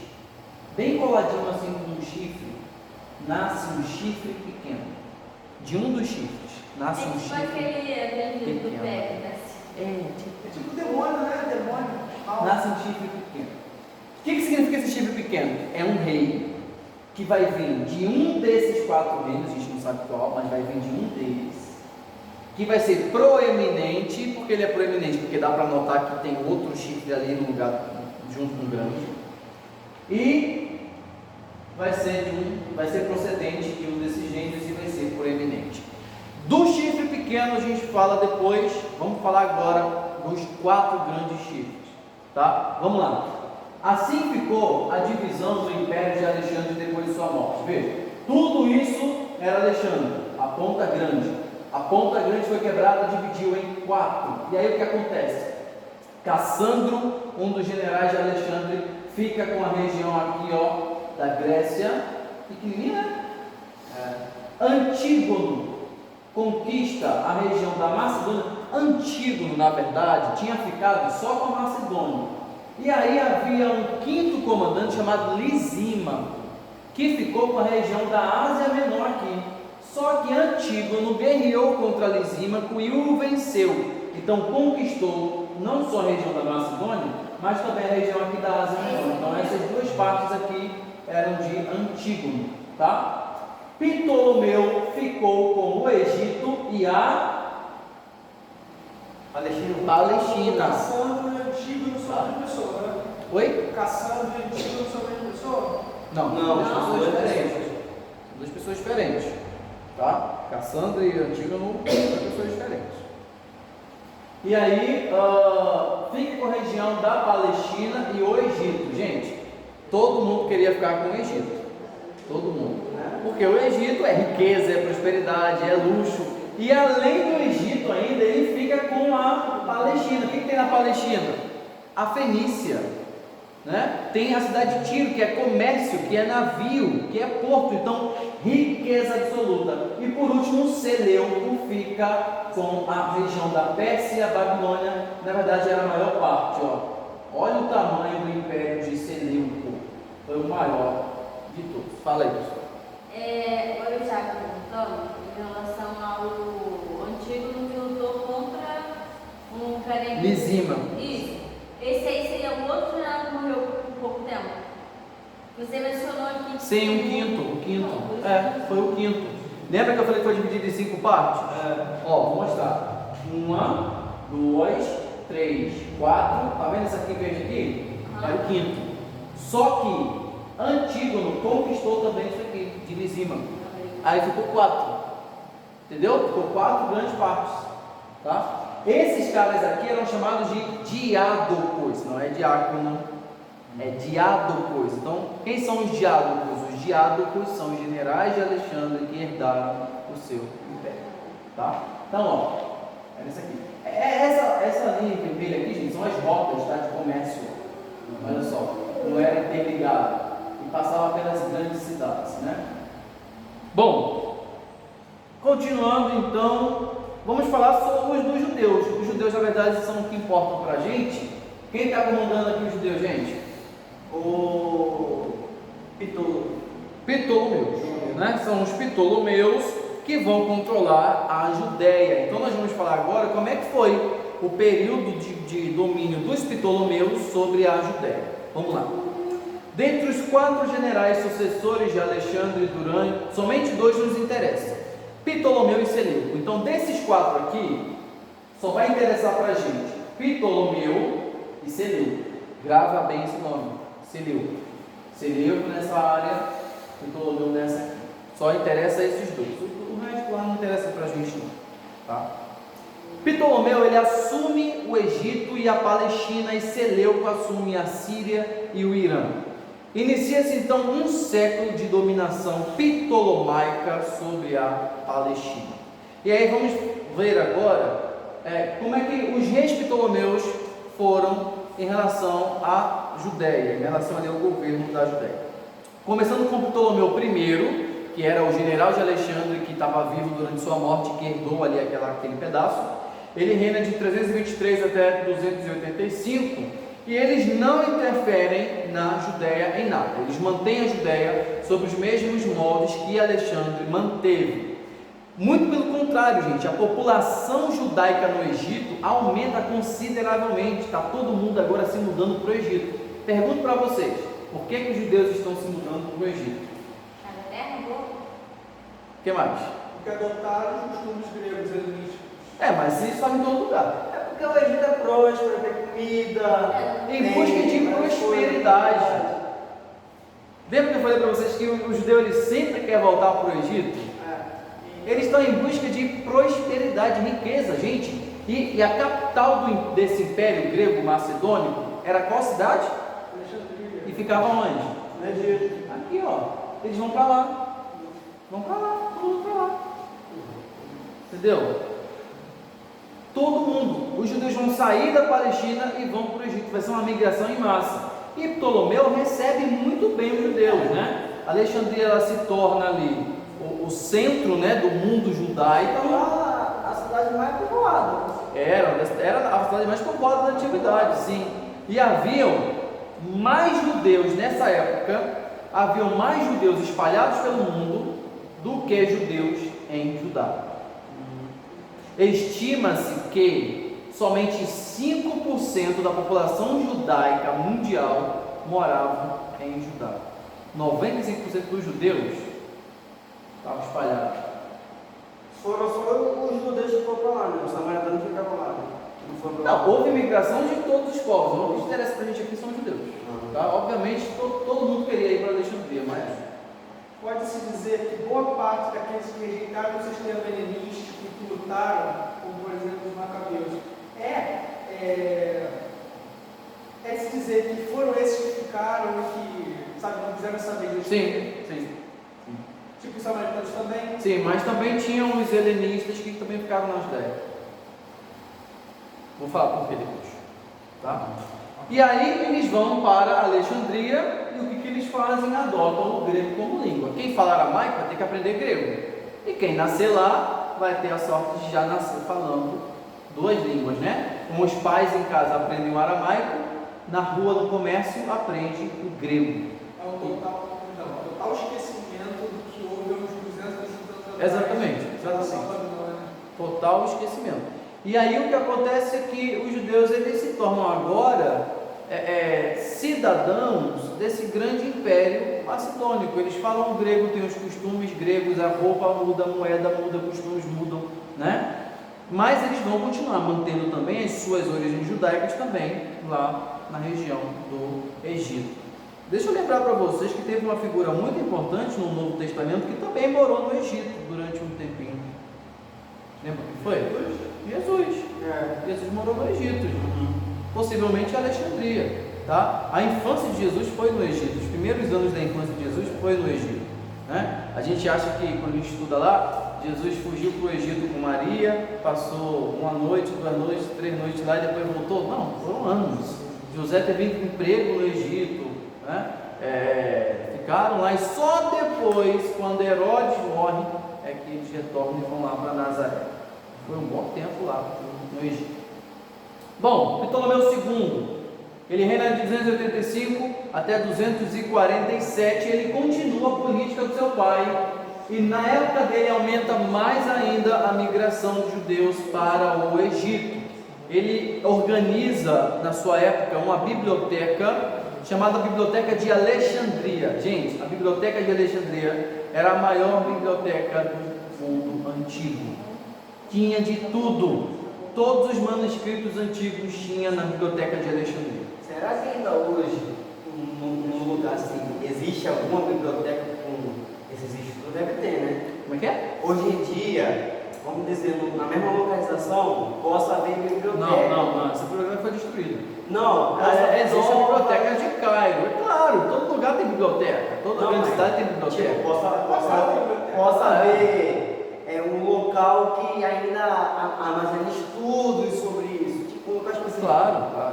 bem coladinho assim com um chifre, nasce um chifre pequeno. De um dos chifres nasce um chifre aquele do pé, Tipo demônio, né? Demônio. Nasce um chifre pequeno. O que significa esse chifre pequeno? É um rei que vai vir de um desses 4 reinos, a gente não sabe qual, mas vai vir de um deles, que vai ser proeminente. Porque ele é proeminente? Porque dá para notar que tem outro chifre ali no lugar, junto com o grande, e vai ser procedente de um desses reinos e vai ser proeminente. Do chifre pequeno a gente fala depois. Vamos falar agora dos 4 grandes chifres, tá? Vamos lá. Assim ficou a divisão do império de Alexandre depois de sua morte. Veja, tudo isso era Alexandre, a ponta grande. A ponta grande foi quebrada, dividiu em 4. E aí o que acontece? Cassandro, um dos generais de Alexandre, fica com a região aqui, ó, da Grécia, pequenininha, né? Antígono conquista a região da Macedônia. Antígono, na verdade, tinha ficado só com a Macedônia. E aí havia um 5º comandante chamado Lisímaco, que ficou com a região da Ásia Menor aqui. Só que Antígono guerreou contra Lisímaco e o venceu. Então conquistou não só a região da Macedônia, mas também a região aqui da Ásia Menor. Então essas 2 partes aqui eram de Antígono, tá? Ptolomeu ficou com o Egito e a Palestina. Cassandro e Antígono são a mesma pessoa, né? Oi? Cassandro e Antígono são a mesma pessoa? Não, são 2 pessoas diferentes. São 2 pessoas diferentes, tá? Cassandra e Antígono são 2 pessoas diferentes. E aí, fica com a região da Palestina e o Egito. Gente, todo mundo queria ficar com o Egito. Todo mundo. Porque o Egito é riqueza, é prosperidade, é luxo. E além do Egito ainda, ele fica com a Palestina. O que tem na Palestina? A Fenícia, né? Tem a cidade de Tiro, que é comércio, que é navio, que é porto. Então, riqueza absoluta. E por último, Seleuco fica com a região da Pérsia e a Babilônia. Na verdade, era a maior parte. Ó. Olha o tamanho do império de Seleuco. Foi o maior de todos. Fala aí, pessoal. Agora eu já perguntando em relação ao Antígono que lutou contra um cara. Lisímaco. Isso. Esse aí seria o outro general que morreu por pouco tempo. Você mencionou aqui. Sim, o quinto. Foi o 5º. Lembra que eu falei que foi dividido em 5 partes? Ó, vou mostrar. 1, 2, 3, 4. Tá vendo essa aqui verde aqui? É o 5º. Só que Antígono conquistou também isso aqui, de Lisímaco. Aí ficou 4. Entendeu? Ficou 4 grandes partes. Tá? Esses caras aqui eram chamados de diádocos, não é diácono, é diádocos. Então, quem são os diádocos? Os diádocos são os generais de Alexandre que herdaram o seu império. Tá? Então, ó, é nessa aqui. Essa linha vermelha aqui, gente, são as rotas, tá, de comércio. Olha só, não era interligado e passava pelas grandes cidades, né? Bom, continuando então, vamos falar sobre os dos judeus. Os judeus, na verdade, são o que importam para a gente. Quem está comandando aqui os judeus, gente? O Ptolomeus, né? São os Ptolomeus que vão controlar a Judéia. Então nós vamos falar agora como é que foi o período de domínio dos Ptolomeus sobre a Judéia. Vamos lá. Dentre os 4 generais sucessores de Alexandre Durante, somente 2 nos interessam: Ptolomeu e Seleuco. Então, desses 4 aqui, só vai interessar para a gente Ptolomeu e Seleuco. Grava bem esse nome, Seleuco. Seleuco nessa área, Ptolomeu nessa aqui. Só interessa esses 2. O resto lá não interessa para a gente não. Tá? Ptolomeu, ele assume o Egito e a Palestina, e Seleuco assume a Síria e o Irã. Inicia-se então um século de dominação ptolomaica sobre a Palestina. E aí vamos ver agora como é que os reis Ptolomeus foram em relação à Judéia, em relação ali ao governo da Judéia. Começando com Ptolomeu I, que era o general de Alexandre, que estava vivo durante sua morte, que herdou ali aquele pedaço. Ele reina de 323 até 285. E eles não interferem na Judéia em nada. Eles mantêm a Judéia sob os mesmos moldes que Alexandre manteve. Muito pelo contrário, gente, a população judaica no Egito aumenta consideravelmente. Está todo mundo agora se mudando para o Egito. Pergunto para vocês, por que os judeus estão se mudando para o Egito? A terra boa. O que mais? Porque adotaram os costumes gregos helenísticos. Mas isso está em todo lugar. É porque o Egito é próspero, tem comida, Em busca de prosperidade. Lembra que eu falei para vocês que o judeu ele sempre quer voltar para o Egito? Eles estão em busca de prosperidade, riqueza, gente. E a capital desse império grego macedônico era qual cidade? Alexandria. E ficava onde? No Egito. Aqui, ó. Eles vão para lá. Vão para lá, todo mundo para lá. Entendeu? Todo mundo. Os judeus vão sair da Palestina e vão para o Egito. Vai ser uma migração em massa. E Ptolomeu recebe muito bem os judeus, né? Alexandria ela se torna ali o centro, né, do mundo judaico. A cidade mais povoada. Era a cidade mais povoada da antiguidade, sim. E haviam mais judeus nessa época, haviam mais judeus espalhados pelo mundo do que judeus em Judá. Estima-se que somente 5% da população judaica mundial morava em Judá. 95% dos judeus estavam espalhados. Foram só os judeus que foram para lá, né? Os samaritanos ficavam lá. Não foram para lá. Não, houve migração de todos os povos. O que interessa para a gente aqui são os judeus. Tá? Obviamente, todo mundo queria ir para Alexandria, mas Pode-se dizer que boa parte daqueles que rejeitaram o sistema helenístico e que lutaram, como por exemplo os macabeus, é se dizer que foram esses que ficaram e que, sabe, não quiseram saber disso. sim. Tipo os samaritanos também. Sim, mas também tinham os helenistas que também ficaram na Judéia. Vou falar por que depois. Tá? E aí eles vão para Alexandria e o que eles fazem? Adotam o grego como língua. Quem fala aramaico vai ter que aprender grego. E quem nascer lá vai ter a sorte de já nascer falando 2 línguas, né? Como os pais em casa aprendem o aramaico, na rua, no comércio, aprende o grego. É um total esquecimento do que houve há uns 200 anos atrás. Exatamente. Total esquecimento. E aí o que acontece é que os judeus eles se tornam agora cidadãos desse grande império macedônico. Eles falam grego, têm os costumes gregos, a roupa muda, a moeda muda, costumes mudam, né? Mas eles vão continuar mantendo também as suas origens judaicas também lá na região do Egito. Deixa eu lembrar para vocês que teve uma figura muito importante no Novo Testamento que também morou no Egito durante um tempinho. Lembra o que foi? Jesus. Jesus morou no Egito, possivelmente em Alexandria, tá? A infância de Jesus foi no Egito, os primeiros anos da infância de Jesus foi no Egito, né? A gente acha que quando a gente estuda lá, Jesus fugiu para o Egito com Maria, passou 1 noite, 2 noites, 3 noites lá e depois voltou. Não, foram anos. José teve emprego no Egito, né? Ficaram lá e só depois, quando Herodes morre, é que eles retornam e vão lá para Nazaré. Foi um bom tempo lá no Egito. Bom, Ptolomeu II, ele reina de 285 até 247, ele continua a política do seu pai, e na época dele aumenta mais ainda a migração dos judeus para o Egito. Ele organiza, na sua época, uma biblioteca chamada Biblioteca de Alexandria. Gente, a Biblioteca de Alexandria era a maior biblioteca do mundo antigo. Tinha de tudo. Todos os manuscritos antigos tinha na Biblioteca de Alexandria. Será que ainda hoje, num lugar assim, existe alguma biblioteca com esses estudos? Deve ter, né? Como é que é? Hoje em dia, vamos dizer, na mesma localização, possa haver biblioteca. Não, essa biblioteca foi destruída. Não, existe a biblioteca de Cairo. É claro, todo lugar tem biblioteca. Toda grande cidade tem biblioteca. Tipo, possa haver um local que ainda armazena estudos sobre isso. Tipo, um local específico. Claro.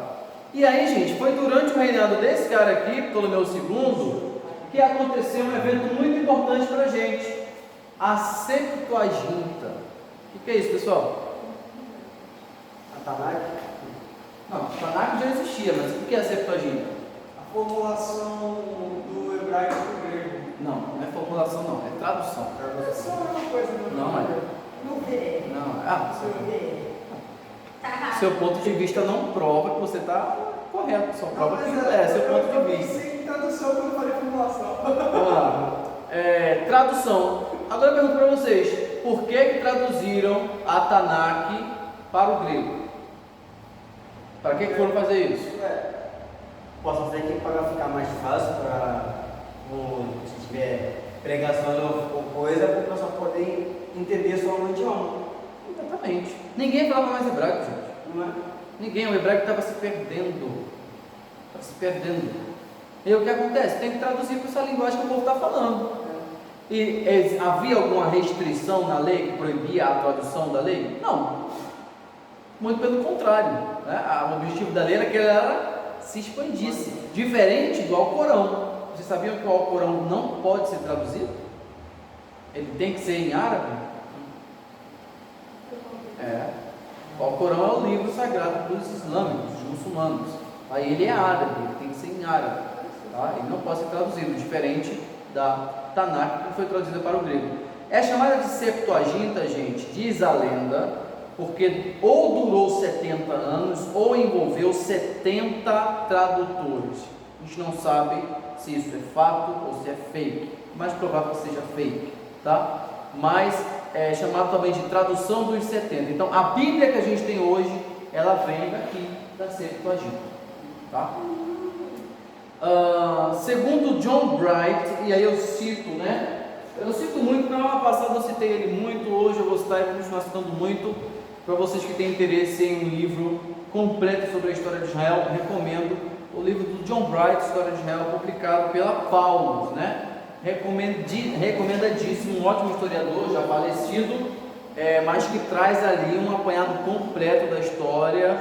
E aí, gente, foi durante o reinado desse cara aqui, Ptolomeu II, que aconteceu um evento muito importante para a gente. A Septuaginta. O que é isso, pessoal? A Tanakh? Não, a Tanakh já existia, mas o que é a Septuaginta? A formulação do hebraico para o grego. Não é formulação, não, é tradução. Tradução é uma coisa, Não é. No V. Seu ponto de vista não prova que você está correto, só prova que é seu ponto de Eu vista. pensei em tradução quando eu falei formulação. Vamos lá. Tradução. Agora eu pergunto para vocês, por que traduziram a Tanakh para o grego? Para que foram fazer isso? Posso dizer que para ficar mais fácil, se tiver pregação ou coisa, para o pessoal poder entender só no idioma. Exatamente. Ninguém falava mais hebraico, gente. Não é? Ninguém, o hebraico estava se perdendo. Estava se perdendo. E o que acontece? Tem que traduzir para essa linguagem que o povo está falando. E havia alguma restrição na lei que proibia a tradução da lei? Não. Muito pelo contrário. Né? O objetivo da lei era que ela se expandisse. Diferente do Alcorão. Vocês sabiam que o Alcorão não pode ser traduzido? Ele tem que ser em árabe? O Alcorão é o livro sagrado dos islâmicos, dos muçulmanos. Aí ele é árabe, ele tem que ser em árabe. Tá? Ele não pode ser traduzido, diferente da Tanakh, que foi traduzida para o grego. É chamada de Septuaginta, gente, diz a lenda, porque ou durou 70 anos ou envolveu 70 tradutores. A gente não sabe se isso é fato ou se é fake, mais provável que seja fake, tá? Mas é chamado também de tradução dos 70. Então a Bíblia que a gente tem hoje, ela vem daqui da Septuaginta, tá? Segundo John Bright, e aí eu cito, né? Eu cito muito, na aula passada eu citei ele muito, hoje eu vou citar e vou continuar citando muito, para vocês que têm interesse em um livro completo sobre a história de Israel, recomendo o livro do John Bright, História de Israel, publicado pela Paulus, né? Recomendadíssimo, um ótimo historiador, já falecido, mas que traz ali um apanhado completo da história,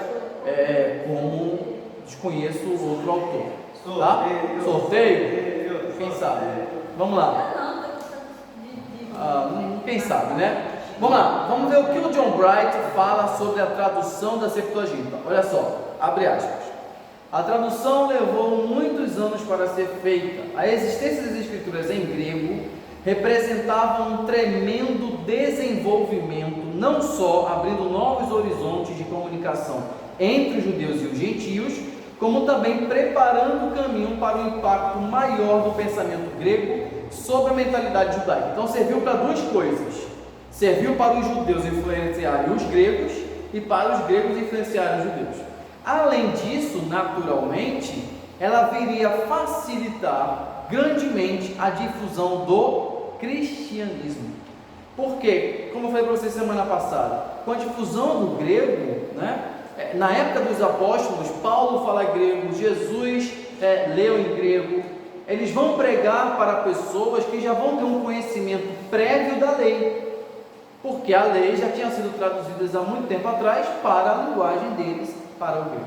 como desconheço outro autor. Tá? Sorteio? Quem sabe? Vamos lá. Quem sabe, né? Vamos lá, vamos ver o que o John Bright fala sobre a tradução da Septuaginta. Olha só, abre aspas. A tradução levou muitos anos para ser feita. A existência das escrituras em grego representava um tremendo desenvolvimento, não só abrindo novos horizontes de comunicação entre os judeus e os gentios, como também preparando o caminho para um impacto maior do pensamento grego sobre a mentalidade judaica. Então serviu para duas coisas: serviu para os judeus influenciarem os gregos e para os gregos influenciarem os judeus. Além disso, naturalmente, ela viria facilitar grandemente a difusão do cristianismo. Por quê? Como eu falei para vocês semana passada, com a difusão do grego, né? Na época dos apóstolos, Paulo fala grego, Jesus leu em grego. Eles vão pregar para pessoas que já vão ter um conhecimento prévio da lei, porque a lei já tinha sido traduzida há muito tempo atrás para a linguagem deles, para o grego,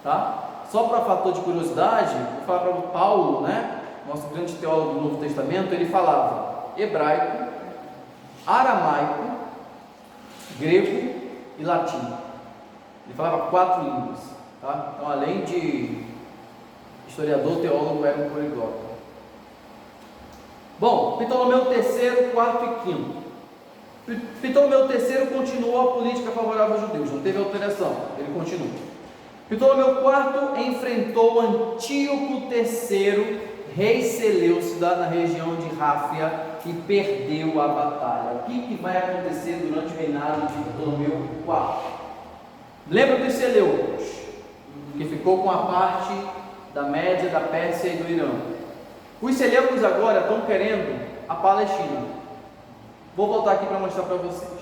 tá? Só para fator de curiosidade, vou falar para o Paulo, né? Nosso grande teólogo do Novo Testamento, ele falava hebraico, aramaico, grego e latim. Ele falava 4 línguas, tá? Então, além de historiador, teólogo, era um poliglota. Bom, Ptolomeu III, quarto e quinto. Ptolomeu III continuou a política favorável aos judeus, não teve alteração, ele continua. Ptolomeu IV enfrentou Antíoco III, rei Seleucida, na região de Ráfia, e perdeu a batalha. O que vai acontecer durante o reinado de Ptolomeu IV? Lembra dos Seleucos, que ficou com a parte da Média, da Pérsia e do Irã. Os Seleucos agora estão querendo a Palestina. Vou voltar aqui para mostrar para vocês.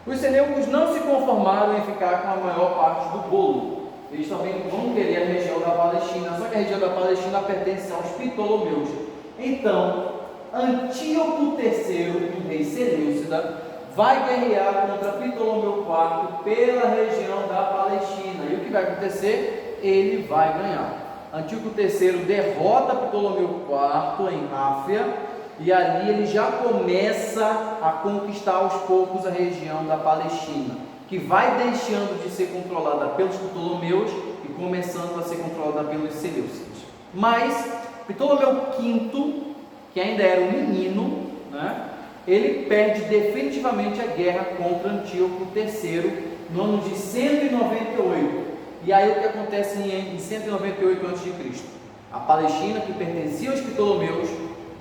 Os Seleucos não se conformaram em ficar com a maior parte do bolo. Eles também vão querer a região da Palestina, só que a região da Palestina pertence aos Ptolomeus. Então, Antíoco III, o rei Seleucida, vai guerrear contra Ptolomeu IV pela região da Palestina. E o que vai acontecer? Ele vai ganhar. Antíoco III derrota Ptolomeu IV em Ráfia, e ali ele já começa a conquistar aos poucos a região da Palestina, que vai deixando de ser controlada pelos Ptolomeus e começando a ser controlada pelos Seleucidas. Mas Ptolomeu V, que ainda era um menino, né, ele perde definitivamente a guerra contra Antíoco III no ano de 198. E aí o que acontece em 198 a.C.? A Palestina, que pertencia aos Ptolomeus,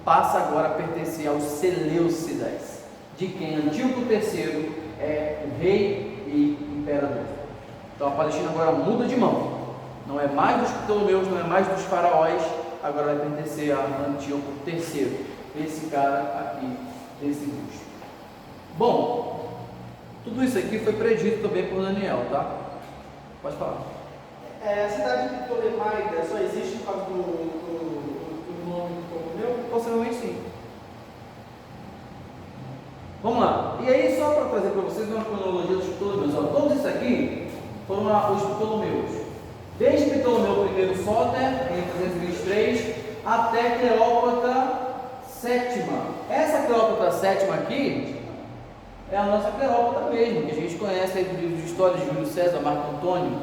passa agora a pertencer aos Seleucidas, de quem Antíoco III é o rei e imperador. Então a Palestina agora muda de mão, não é mais dos Ptolomeus, não é mais dos faraós, agora vai pertencer a Antíoco III, esse cara aqui desse busto. Bom, tudo isso aqui foi predito também por Daniel, tá? Pode falar. A cidade de Ptolemaida só existe por causa do nome do Ptolomeu? Possivelmente sim. Vamos lá. E aí, só para trazer para vocês uma cronologia dos Ptolomeus. Todos isso aqui foram os Ptolomeus. Desde Ptolomeu I Sóter, em 323, até Cleópatra VII. Essa Cleópatra VII aqui é a nossa Cleópatra mesmo, que a gente conhece aí do livro de história de Júlio César, Marco Antônio.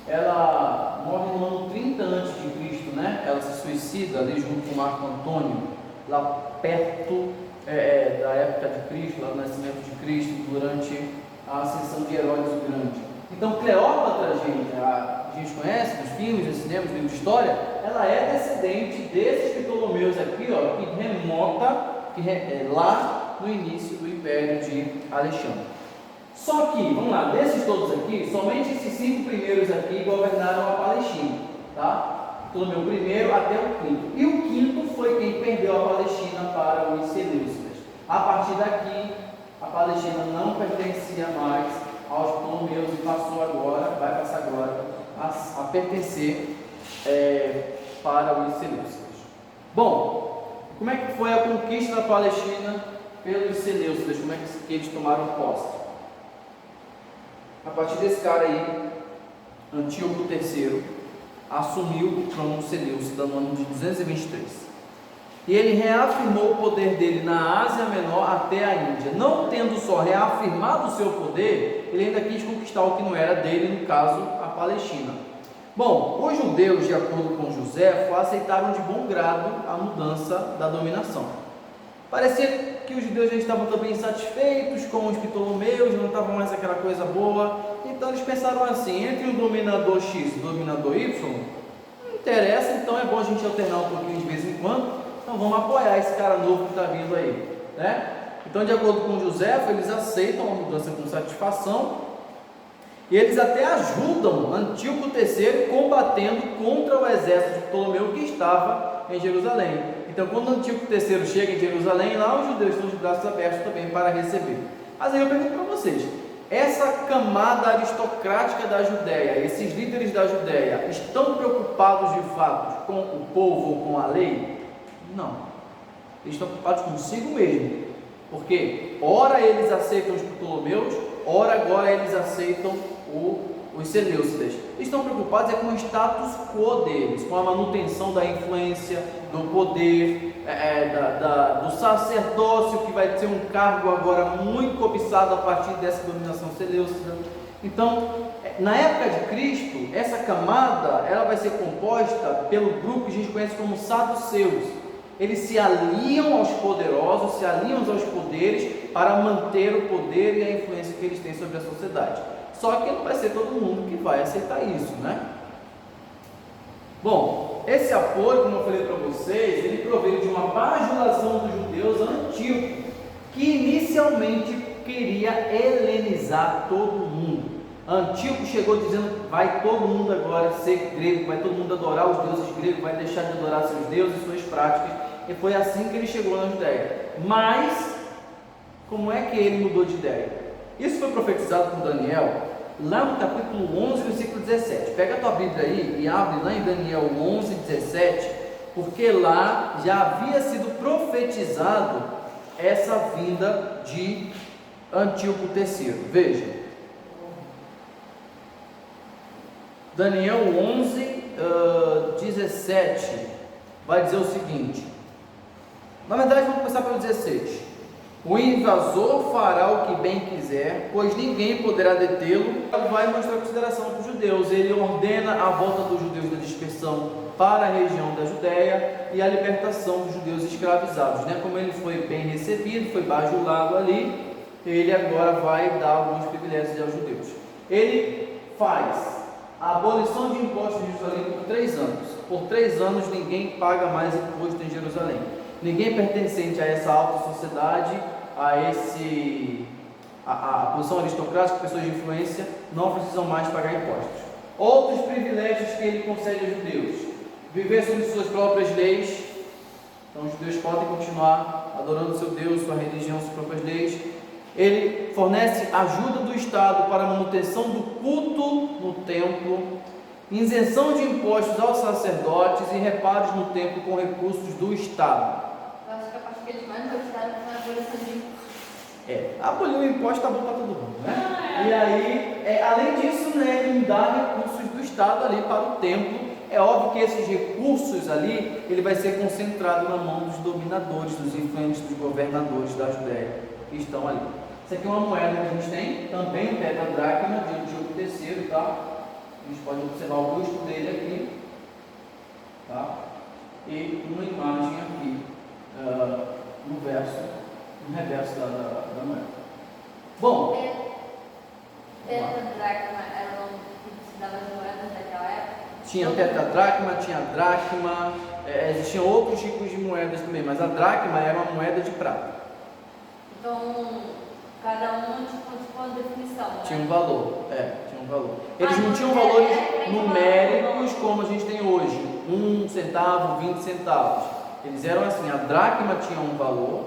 Ela morre no ano 30 a.C., né? Ela se suicida ali junto com Marco Antônio, lá perto da época de Cristo, lá do nascimento de Cristo, durante a ascensão de Herodes o Grande. Então Cleópatra, a gente conhece dos filmes, dos cinemas, dos livros de história, ela é descendente desses Ptolomeus aqui, ó, que remota lá no início do Império de Alexandre. Só que, vamos lá, desses todos aqui, somente esses 5 primeiros aqui governaram a Palestina, tá? Ptolomeu I até o quinto. E o quinto foi quem perdeu a Palestina para os Seleucidas. A partir daqui, a Palestina não pertencia mais aos Ptolomeus e vai passar agora a pertencer para os Seleucidas. Bom, como é que foi a conquista da Palestina pelos Seleucidas? Como é que eles tomaram posse? A partir desse cara aí, Antíoco III assumiu o trono Seleucida no ano de 223. E ele reafirmou o poder dele na Ásia Menor até a Índia. Não tendo só reafirmado o seu poder, ele ainda quis conquistar o que não era dele, no caso, a Palestina. Bom, os judeus, de acordo com Joséfo, aceitaram de bom grado a mudança da dominação. Parecia que os judeus já estavam também insatisfeitos com os Ptolomeus, não estavam mais aquela coisa boa, então eles pensaram assim, entre o dominador X e o dominador Y, não interessa, então é bom a gente alternar um pouquinho de vez em quando, então vamos apoiar esse cara novo que está vindo aí, né? Então, de acordo com Joséfo, eles aceitam a mudança com satisfação, e eles até ajudam Antíoco III combatendo contra o exército de Ptolomeu que estava em Jerusalém. Então, quando o Antíoco III chega em Jerusalém, lá os judeus estão de braços abertos também para receber. Mas aí eu pergunto para vocês, essa camada aristocrática da Judéia, esses líderes da Judéia, estão preocupados de fato com o povo ou com a lei? Não. Eles estão preocupados consigo mesmo. Porque ora eles aceitam os Ptolomeus, ora agora eles aceitam os Seleucidas. Estão preocupados com o status quo deles, com a manutenção da influência, do poder, do sacerdócio, que vai ser um cargo agora muito cobiçado a partir dessa dominação seleucida. Então, na época de Cristo, essa camada ela vai ser composta pelo grupo que a gente conhece como saduceus. Eles se aliam aos poderosos, se aliam aos poderes para manter o poder e a influência que eles têm sobre a sociedade. Só que não vai ser todo mundo que vai aceitar isso, né? Bom, esse apoio, como eu falei para vocês, ele proveio de uma bajulação dos judeus antigos, que inicialmente queria helenizar todo mundo. Antíoco chegou dizendo: vai todo mundo agora ser grego, vai todo mundo adorar os deuses gregos, vai deixar de adorar seus deuses, suas práticas. E foi assim que ele chegou na Judéia. Mas, como é que ele mudou de ideia? Isso foi profetizado por Daniel, lá no capítulo 11, versículo 17. Pega a tua Bíblia aí e abre lá em Daniel 11, 17, porque lá já havia sido profetizado essa vinda de Antíoco III. Veja, Daniel 11, 17, vai dizer o seguinte. Na verdade, vamos começar pelo 16. O invasor fará o que bem quiser, pois ninguém poderá detê-lo. Ele vai mostrar consideração para os judeus. Ele ordena a volta dos judeus da dispersão para a região da Judéia e a libertação dos judeus escravizados, né? Como ele foi bem recebido, foi bajulado ali, ele agora vai dar alguns privilégios aos judeus. Ele faz a abolição de impostos em Jerusalém por 3 anos. Por 3 anos ninguém paga mais imposto em Jerusalém. Ninguém pertencente a essa alta sociedade, a posição aristocrática, pessoas de influência, não precisam mais pagar impostos. Outros privilégios que ele concede aos judeus: viver sob suas próprias leis. Então os judeus podem continuar adorando seu Deus, sua religião, suas próprias leis. Ele fornece ajuda do Estado para a manutenção do culto no templo, isenção de impostos aos sacerdotes e reparos no templo com recursos do Estado. Eu acho que a parte que eles mais gostaram foi a abolição de impostos. Abolir o imposto está bom para todo mundo, né? E aí, além disso, né, ele dá recursos do Estado ali para o templo. É óbvio que esses recursos ali, ele vai ser concentrado na mão dos dominadores, dos influentes, dos governadores da Judéia que estão ali. Isso aqui é uma moeda que a gente tem, também o tetradracma de Antíoco III, tá? A gente pode observar o busto dele aqui, tá? E uma imagem aqui no reverso da moeda. Bom, Tetradracma era o nome que se dava as moedas daquela época? Tinha tetradracma, tinha dracma, existiam outros tipos de moedas também, mas a dracma era uma moeda de prata. Então, cada um tinha uma definição, né? Tinha um valor, tinha um valor. Eles não tinham valores numéricos como a gente tem hoje, 1 centavo, 20 centavos. Eles eram assim: a dracma tinha um valor,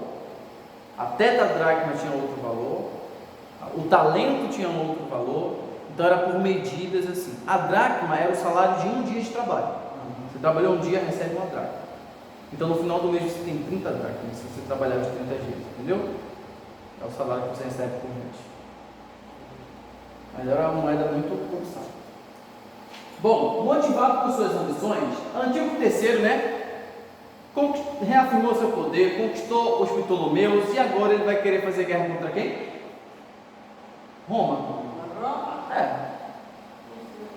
a tetradracma tinha outro valor, o talento tinha outro valor. Então era por medidas assim. A dracma era o salário de um dia de trabalho. Você trabalhou um dia, recebe uma dracma. Então no final do mês você tem 30 dracmas, se você trabalhar de 30 dias, entendeu? É o salário que você recebe por mês. Mas era uma moeda muito cobiçada. Bom, motivado por suas ambições, Antíoco III, né, reafirmou seu poder, conquistou os Ptolomeus, e agora ele vai querer fazer guerra contra quem? Roma.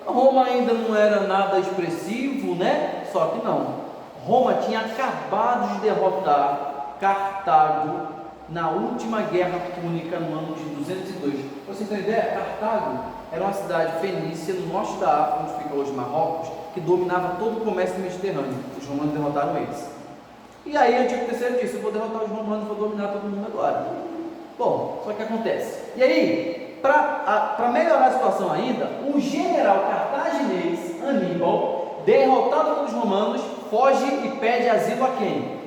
Roma ainda não era nada expressivo, né? Só que não. Roma tinha acabado de derrotar Cartago na última guerra púnica no ano de 202. Para vocês terem ideia, Cartago era uma cidade fenícia no norte da África, onde fica hoje Marrocos, que dominava todo o comércio mediterrâneo. Os romanos derrotaram eles. E aí Antíoco III disse: eu vou derrotar os romanos, vou dominar todo mundo agora. Bom, só que acontece. E aí, para melhorar a situação ainda, o general cartaginês Aníbal, derrotado pelos romanos, foge e pede asilo a quem?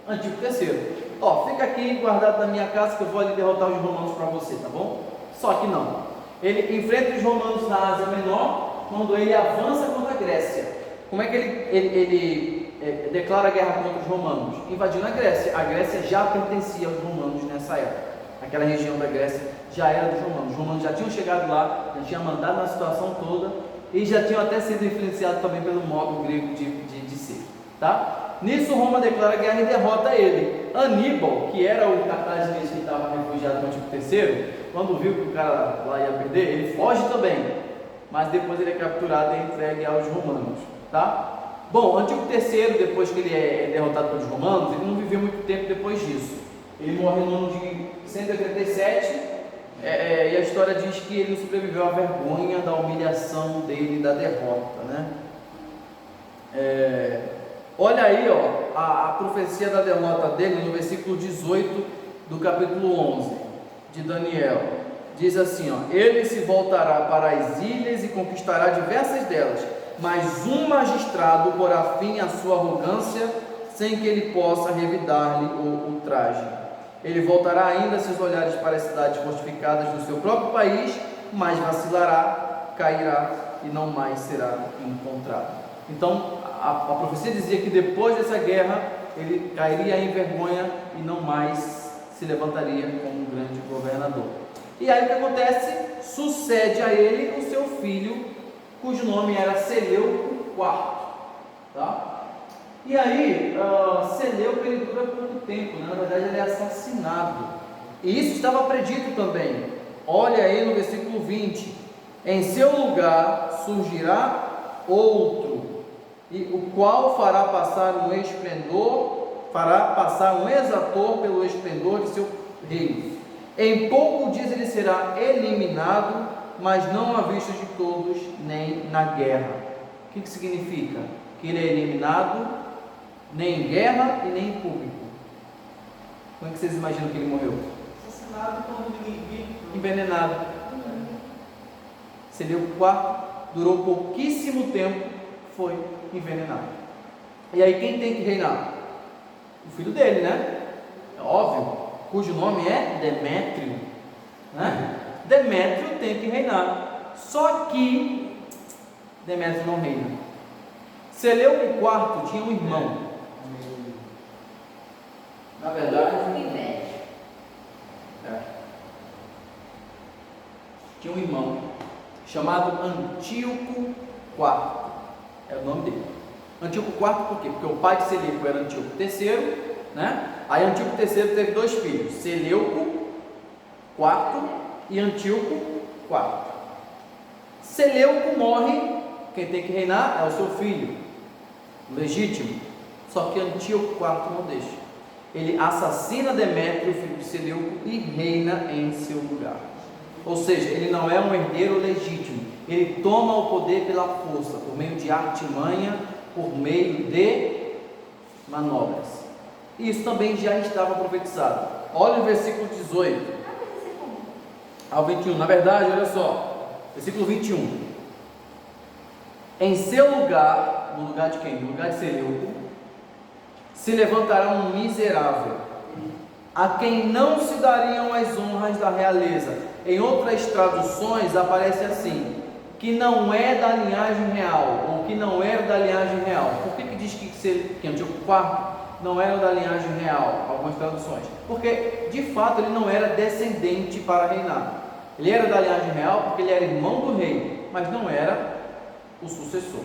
Antíoco III. Ó, fica aqui guardado na minha casa que eu vou ali derrotar os romanos para você, tá bom? Só que não. Ele enfrenta os romanos na Ásia Menor quando ele avança contra a Grécia. Como é que ele declara guerra contra os romanos? Invadindo a Grécia. A Grécia já pertencia aos romanos nessa época. Aquela região da Grécia já era dos romanos. Os romanos já tinham chegado lá, já tinham mandado na situação toda e já tinham até sido influenciados também pelo modo grego de ser, tá? Nisso Roma declara guerra e derrota ele. Aníbal, que era o cartaginês que estava refugiado no Antíoco III, quando viu que o cara lá ia perder, ele foge também, mas depois ele é capturado e entregue aos romanos, tá? Bom, Antíoco III, depois que ele é derrotado pelos romanos, ele não viveu muito tempo depois disso. Ele morre no ano de 187, e a história diz que ele sobreviveu à vergonha da humilhação dele, da derrota, né? Olha aí, ó, a profecia da derrota dele no versículo 18 do capítulo 11 de Daniel. Diz assim, ó: ele se voltará para as ilhas e conquistará diversas delas, mas um magistrado porá fim à sua arrogância, sem que ele possa revidar-lhe o ultraje. Ele voltará ainda seus olhares para as cidades fortificadas do seu próprio país, mas vacilará, cairá e não mais será encontrado. Então, a profecia dizia que depois dessa guerra ele cairia em vergonha e não mais se levantaria como um grande governador. E aí o que acontece? Sucede a ele o seu filho, cujo nome era Seleuco IV, tá? E aí, Seleuco ele dura pouco tempo, né? Na verdade ele é assassinado, e isso estava predito também. Olha aí no versículo 20: em seu lugar surgirá outro, e o qual fará passar um exator pelo esplendor de seu reino. Em pouco dias ele será eliminado, mas não à vista de todos, nem na guerra. O que significa? Que ele é eliminado nem em guerra e nem em público. Como é que vocês imaginam que ele morreu? Assassinado quando ninguém viu. Envenenado. Seleuco IV durou pouquíssimo tempo, foi envenenado. E aí quem tem que reinar? O filho dele, né? É óbvio, cujo nome é Demétrio, né? Demétrio tem que reinar. Só que Demétrio não reina. Seleuco IV tinha um irmão. Na verdade, tinha um irmão chamado Antíoco IV. É o nome dele. Antíoco IV por quê? Porque o pai de Seleuco era Antíoco III, né? Aí Antíoco III teve dois filhos, Seleuco IV e Antíoco IV. Seleuco morre, quem tem que reinar é o seu filho legítimo, só que Antíoco IV não deixa. Ele assassina Demétrio, filho de Seleuco, e reina em seu lugar. Ou seja, ele não é um herdeiro legítimo, ele toma o poder pela força, por meio de artimanha, por meio de manobras. E isso também já estava profetizado. Olha o versículo 18 ao 21. Na verdade, olha só, versículo 21. Em seu lugar, no lugar de quem? No lugar de Seleuco, se levantará um miserável, a quem não se dariam as honras da realeza. Em outras traduções aparece assim: que não é da linhagem real, ou que não era da linhagem real. Por que diz que Antíoco IV não era da linhagem real? Algumas traduções. Porque, de fato, ele não era descendente para reinar. Ele era da linhagem real porque ele era irmão do rei, mas não era o sucessor.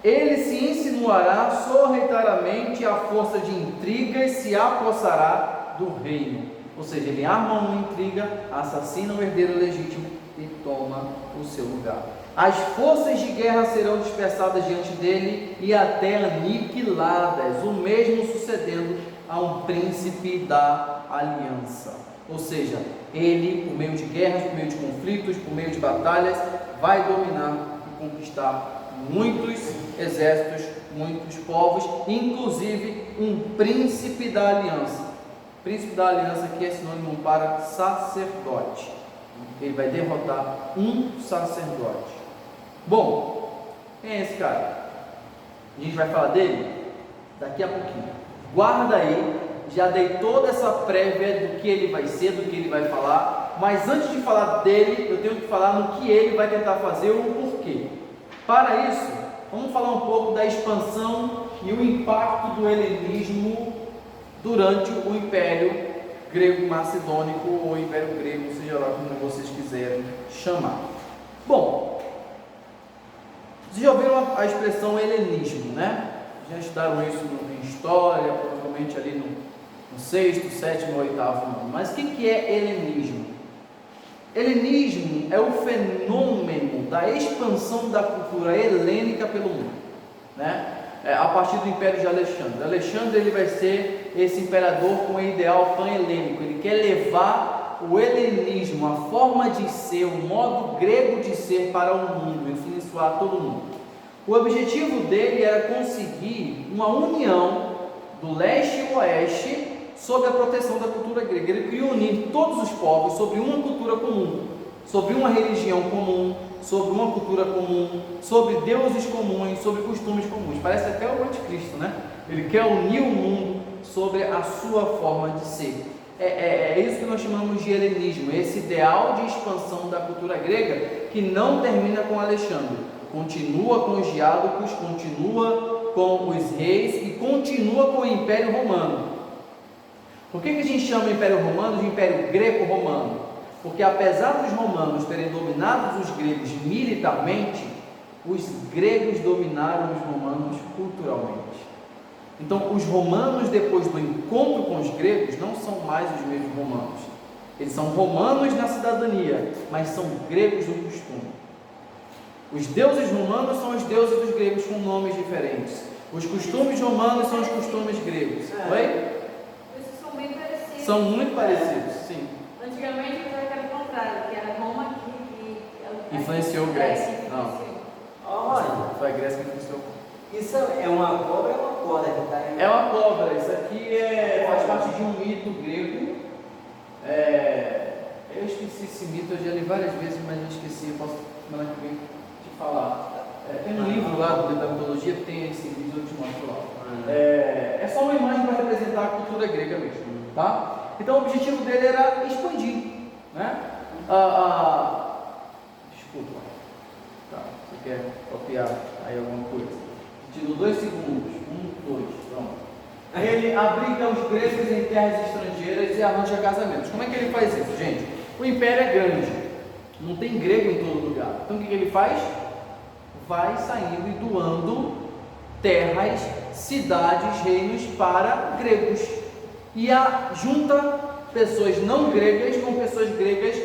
Ele se insinuará sorrateiramente à força de intrigas, se apossará do reino. Ou seja, ele arma uma intriga, assassina o herdeiro legítimo e toma o seu lugar. As forças de guerra serão dispersadas diante dele e até aniquiladas, o mesmo sucedendo a um príncipe da aliança. Ou seja, ele, por meio de guerras, por meio de conflitos, por meio de batalhas, vai dominar e conquistar muitos exércitos, muitos povos, inclusive um príncipe da aliança. Príncipe da aliança aqui é sinônimo para sacerdote. Ele vai derrotar um sacerdote. Bom, quem é esse cara? A gente vai falar dele? daqui a pouquinho. Guarda aí, já dei toda essa prévia do que ele vai ser, do que ele vai falar, mas antes de falar dele, eu tenho que falar no que ele vai tentar fazer ou o porquê. Para isso, vamos falar um pouco da expansão e o impacto do helenismo durante o Império Grego Macedônico ou Império Grego, seja lá como vocês quiserem chamar. Bom, vocês já ouviram a expressão helenismo, né? Já estudaram isso em história, provavelmente ali no sexto, sétimo, oitavo ano. Mas o que é helenismo? Helenismo é o fenômeno da expansão da cultura helênica pelo mundo, né? A partir do Império de Alexandre. Alexandre ele vai ser esse imperador com um ideal pan-helênico. Ele quer levar o helenismo, a forma de ser, o modo grego de ser para o mundo, influenciar todo mundo. O objetivo dele era conseguir uma união do leste e oeste sob a proteção da cultura grega. Ele queria unir todos os povos sobre uma cultura comum, sobre uma religião comum, sobre uma cultura comum, sobre deuses comuns, sobre costumes comuns. Parece até o anticristo, né? Ele quer unir o mundo sobre a sua forma de ser. É isso que nós chamamos de helenismo, esse ideal de expansão da cultura grega que não termina com Alexandre, continua com os diálogos, continua com os reis e continua com o Império Romano. Por que a gente chama o Império Romano de Império Greco-Romano? Porque apesar dos romanos terem dominado os gregos militarmente, os gregos dominaram os romanos culturalmente. Então, os romanos, depois do encontro com os gregos, não são mais os mesmos romanos. Eles são romanos na cidadania, mas são gregos no costume. Os deuses romanos são os deuses dos gregos com nomes diferentes. Os costumes romanos são os costumes gregos. Oi? Esses são bem parecidos. São muito parecidos, sim. Antigamente era o contrário, que era Roma que influenciou Grécia. Não. Olha, Foi a Grécia que influenciou. isso é uma cobra ou é uma corda que está aí? É uma cobra. Isso aqui faz parte de um mito grego. Eu esqueci esse mito, eu já li várias vezes, mas eu esqueci. Eu posso semana que vem te falar. Tem um livro lá da mitologia que tem esse vídeo, eu te mostro lá. É só uma imagem para representar a cultura grega mesmo, tá? Então o objetivo dele era expandir, né? Desculpa, tá? Você quer copiar aí alguma coisa? Te dou 2 segundos, 1, 2, pronto. Ele abriga os gregos em terras estrangeiras e arranja casamentos. Como é que ele faz isso, gente? O império é grande, não tem grego em todo lugar. Então o que ele faz? Vai saindo e doando terras, cidades, reinos para gregos. E junta pessoas não gregas com pessoas gregas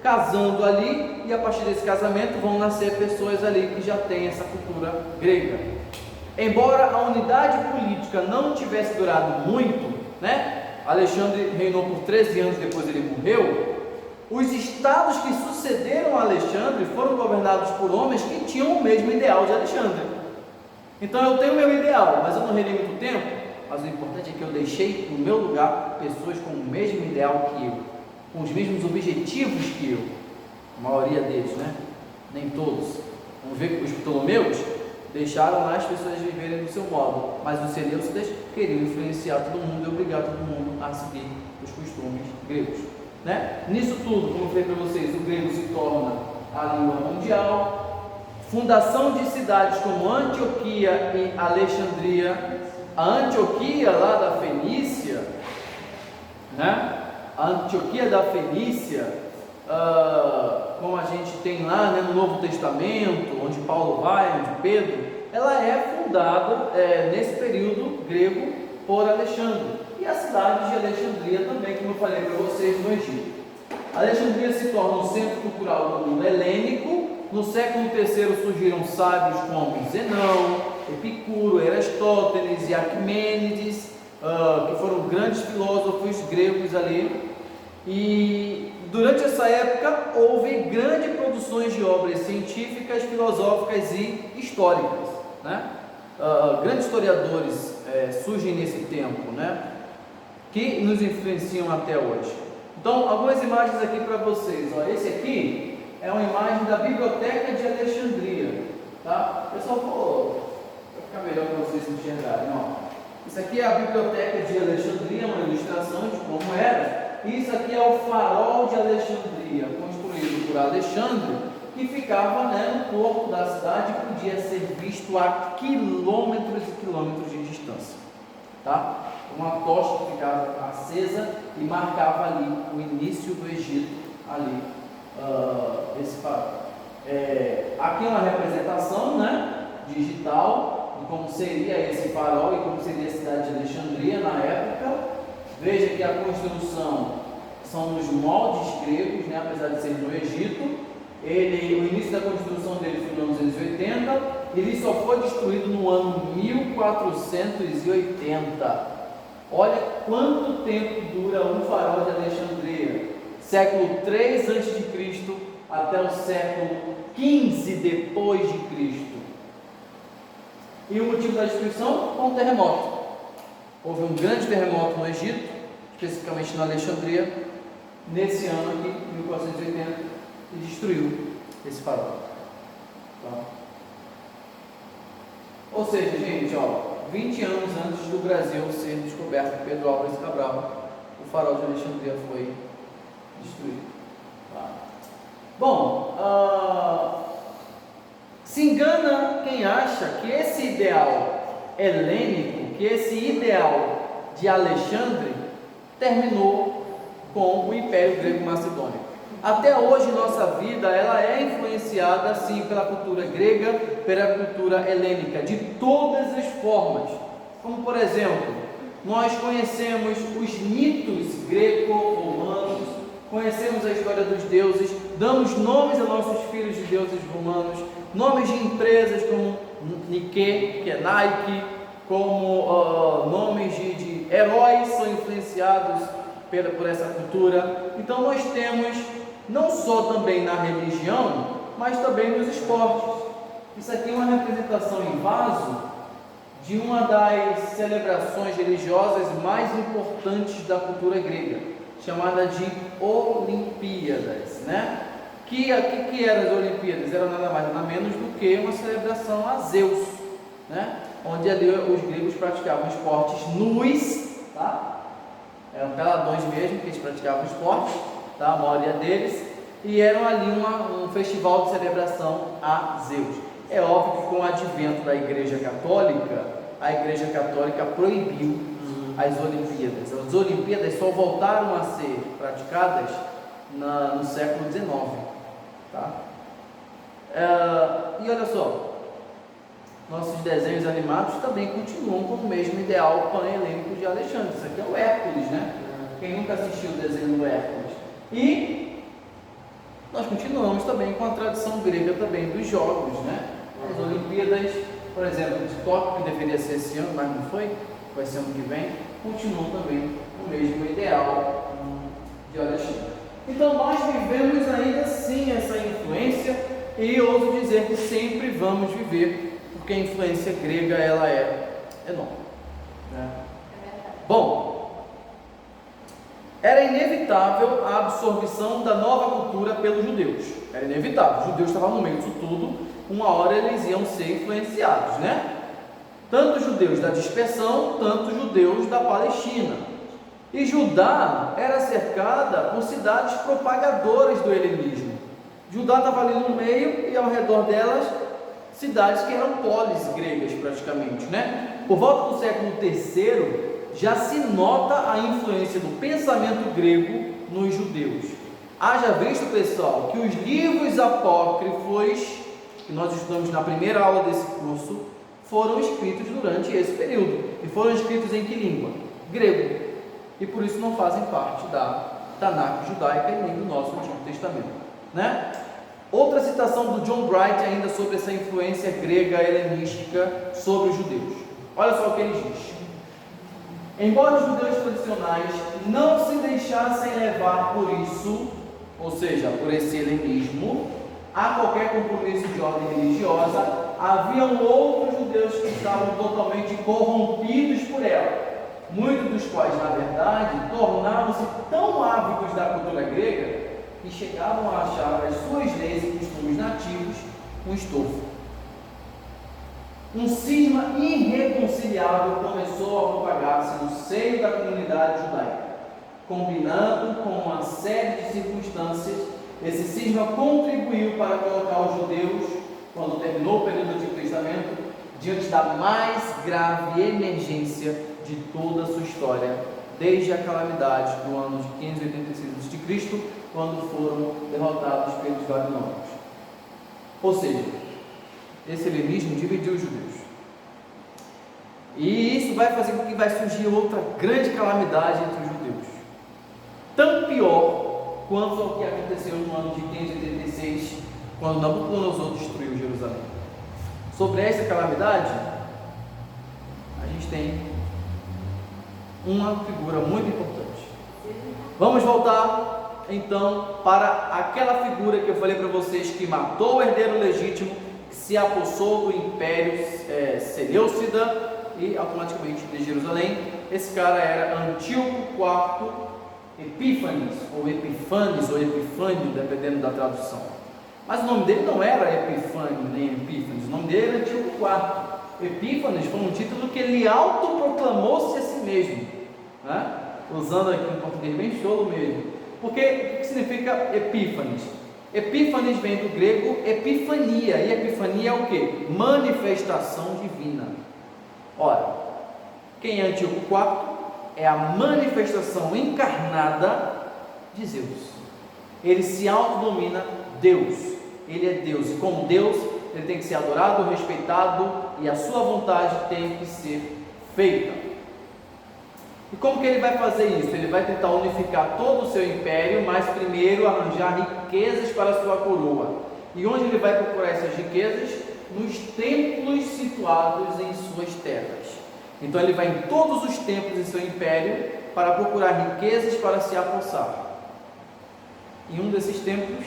casando ali, e a partir desse casamento vão nascer pessoas ali que já têm essa cultura grega. Embora a unidade política não tivesse durado muito, né? Alexandre reinou por 13 anos, depois ele morreu. Os estados que sucederam a Alexandre foram governados por homens que tinham o mesmo ideal de Alexandre. Então eu tenho o meu ideal, mas eu não reinei muito tempo. Mas o importante é que eu deixei no meu lugar pessoas com o mesmo ideal que eu, com os mesmos objetivos que eu. A maioria deles, né? Nem todos. Vamos ver que os Ptolomeus deixaram lá as pessoas viverem do seu modo, mas os Seleucidas queriam influenciar todo mundo e obrigar todo mundo a seguir os costumes gregos, né? Nisso tudo, como eu falei para vocês, o grego se torna a língua mundial, fundação de cidades como Antioquia e Alexandria. A Antioquia lá da Fenícia, né? A Antioquia da Fenícia, como a gente tem lá, né, no Novo Testamento, onde Paulo vai, onde Pedro, ela é fundada nesse período grego por Alexandre. E a cidade de Alexandria também, como eu falei para vocês, no Egito. Alexandria se torna um centro cultural do mundo helênico. No século III surgiram sábios como Zenão, Epicuro, Aristóteles e Arquimênides, que foram grandes filósofos gregos ali. E durante essa época houve grandes produções de obras científicas, filosóficas e históricas, né? Grandes historiadores surgem nesse tempo, né? Que nos influenciam até hoje. Então, algumas imagens aqui para vocês. Esse aqui é uma imagem da Biblioteca de Alexandria, tá? Pessoal, para ficar melhor para vocês enxergarem, Isso aqui é a biblioteca de Alexandria, uma ilustração de como era. Isso aqui é o farol de Alexandria, construído por Alexandre, que ficava, né, no porto da cidade e podia ser visto a quilômetros e quilômetros de distância. Tá? Uma tocha que ficava acesa e marcava ali o início do Egito, ali, esse farol. Aqui é uma representação, né, digital de como seria esse farol e como seria a cidade de Alexandria na época. Veja que a construção são nos moldes gregos, né, apesar de ser no Egito. O início da construção dele foi no ano 280, ele só foi destruído no ano 1480. Olha quanto tempo dura um farol de Alexandria, século 3 a.C. até o século 15 depois de Cristo. E o motivo da destruição foi um terremoto. Houve um grande terremoto no Egito, especificamente na Alexandria, nesse ano aqui, 1480, e destruiu esse farol. Tá? Ou seja, gente, 20 anos antes do Brasil ser descoberto por Pedro Álvares Cabral, o farol de Alexandria foi destruído. Tá? Bom, se engana quem acha que esse ideal helênico, que esse ideal de Alexandre terminou com o Império Grego-Macedônico. Até hoje nossa vida ela é influenciada sim pela cultura grega, pela cultura helênica, de todas as formas. Como por exemplo, nós conhecemos os mitos greco-romanos, conhecemos a história dos deuses, damos nomes a nossos filhos de deuses romanos, nomes de empresas como Nike, que é Nike, como nomes de heróis são influenciados por essa cultura. Então nós temos não só também na religião, mas também nos esportes. Isso aqui é uma representação em vaso de uma das celebrações religiosas mais importantes da cultura grega, chamada de Olimpíadas, né? Que eram as Olimpíadas? Eram nada mais nada menos do que uma celebração a Zeus, né? Onde ali os gregos praticavam esportes nus, tá? Eram peladões mesmo que eles praticavam esporte, tá? A maioria deles, e eram ali um festival de celebração a Zeus. É óbvio que com o advento da Igreja Católica, a Igreja Católica proibiu as Olimpíadas. As Olimpíadas só voltaram a ser praticadas no século XIX, tá? E olha só, nossos desenhos animados também continuam com o mesmo ideal pan-helênico de Alexandre. Isso aqui é o Hércules, né? Quem nunca assistiu o desenho do Hércules? E nós continuamos também com a tradição grega também dos jogos, né? As Olimpíadas, por exemplo, de Tóquio, que deveria ser esse ano, mas não foi, vai ser ano que vem, continuam também o mesmo ideal de Alexandre. Então nós vivemos ainda sim essa influência e ouso dizer que sempre vamos viver, porque a influência grega ela é enorme, né? Bom, era inevitável a absorção da nova cultura pelos judeus. Era inevitável. Os judeus estavam no meio disso tudo. Uma hora eles iam ser influenciados, né? Tanto judeus da dispersão, tanto judeus da Palestina. E Judá era cercada por cidades propagadoras do helenismo. Judá estava ali no meio e ao redor delas cidades que eram polis gregas praticamente, né? Por volta do século III já se nota a influência do pensamento grego nos judeus. Haja visto, pessoal, que os livros apócrifos que nós estudamos na primeira aula desse curso foram escritos durante esse período. E foram escritos em que língua? Grego. E por isso não fazem parte da Tanakh judaica e nem do nosso Antigo Testamento, né? Outra citação do John Bright ainda sobre essa influência grega helenística sobre os judeus. Olha só o que ele diz. Embora os judeus tradicionais não se deixassem levar por isso, ou seja, por esse helenismo, a qualquer compromisso de ordem religiosa, haviam outros judeus que estavam totalmente corrompidos por ela, muitos dos quais, na verdade, tornavam-se tão ávidos da cultura grega que chegavam a achar as suas leis e costumes nativos um estofo. um cisma irreconciliável começou a propagar-se no seio da comunidade judaica. Combinando com uma série de circunstâncias, esse cisma contribuiu para colocar os judeus, quando terminou o período do Antigo Testamento, diante da mais grave emergência de toda a sua história, desde a calamidade do ano de 586 a.C., quando foram derrotados pelos babilônios. Ou seja, esse helenismo dividiu os judeus. E isso vai fazer com que vai surgir outra grande calamidade entre os judeus. Tão pior quanto ao que aconteceu no ano de 586, quando Nabucodonosor destruiu Jerusalém. Sobre essa calamidade, a gente tem uma figura muito importante. Vamos voltar então para aquela figura que eu falei para vocês, que matou o herdeiro legítimo, que se apossou do império Seleucida e automaticamente de Jerusalém. Esse cara era Antíoco IV Epífanes, ou Epifanes, ou Epifânio, dependendo da tradução. Mas o nome dele não era Epifânio nem Epífanes, o nome dele era Antíoco IV. Epífanes foi um título que ele autoproclamou-se a si mesmo, né? Usando aqui um português bem cholo mesmo. Porque o que significa Epífanes? Epífanes vem do grego epifania, e epifania é o que? Manifestação divina. Ora, quem é Antíoco IV? É a manifestação encarnada de Zeus. Ele se autodomina Deus. Ele é Deus, e como Deus, ele tem que ser adorado, respeitado, e a sua vontade tem que ser feita. E como que ele vai fazer isso? Ele vai tentar unificar todo o seu império, mas primeiro arranjar riquezas para a sua coroa. E onde ele vai procurar essas riquezas? Nos templos situados em suas terras. Então ele vai em todos os templos em seu império para procurar riquezas para se apossar. E um desses templos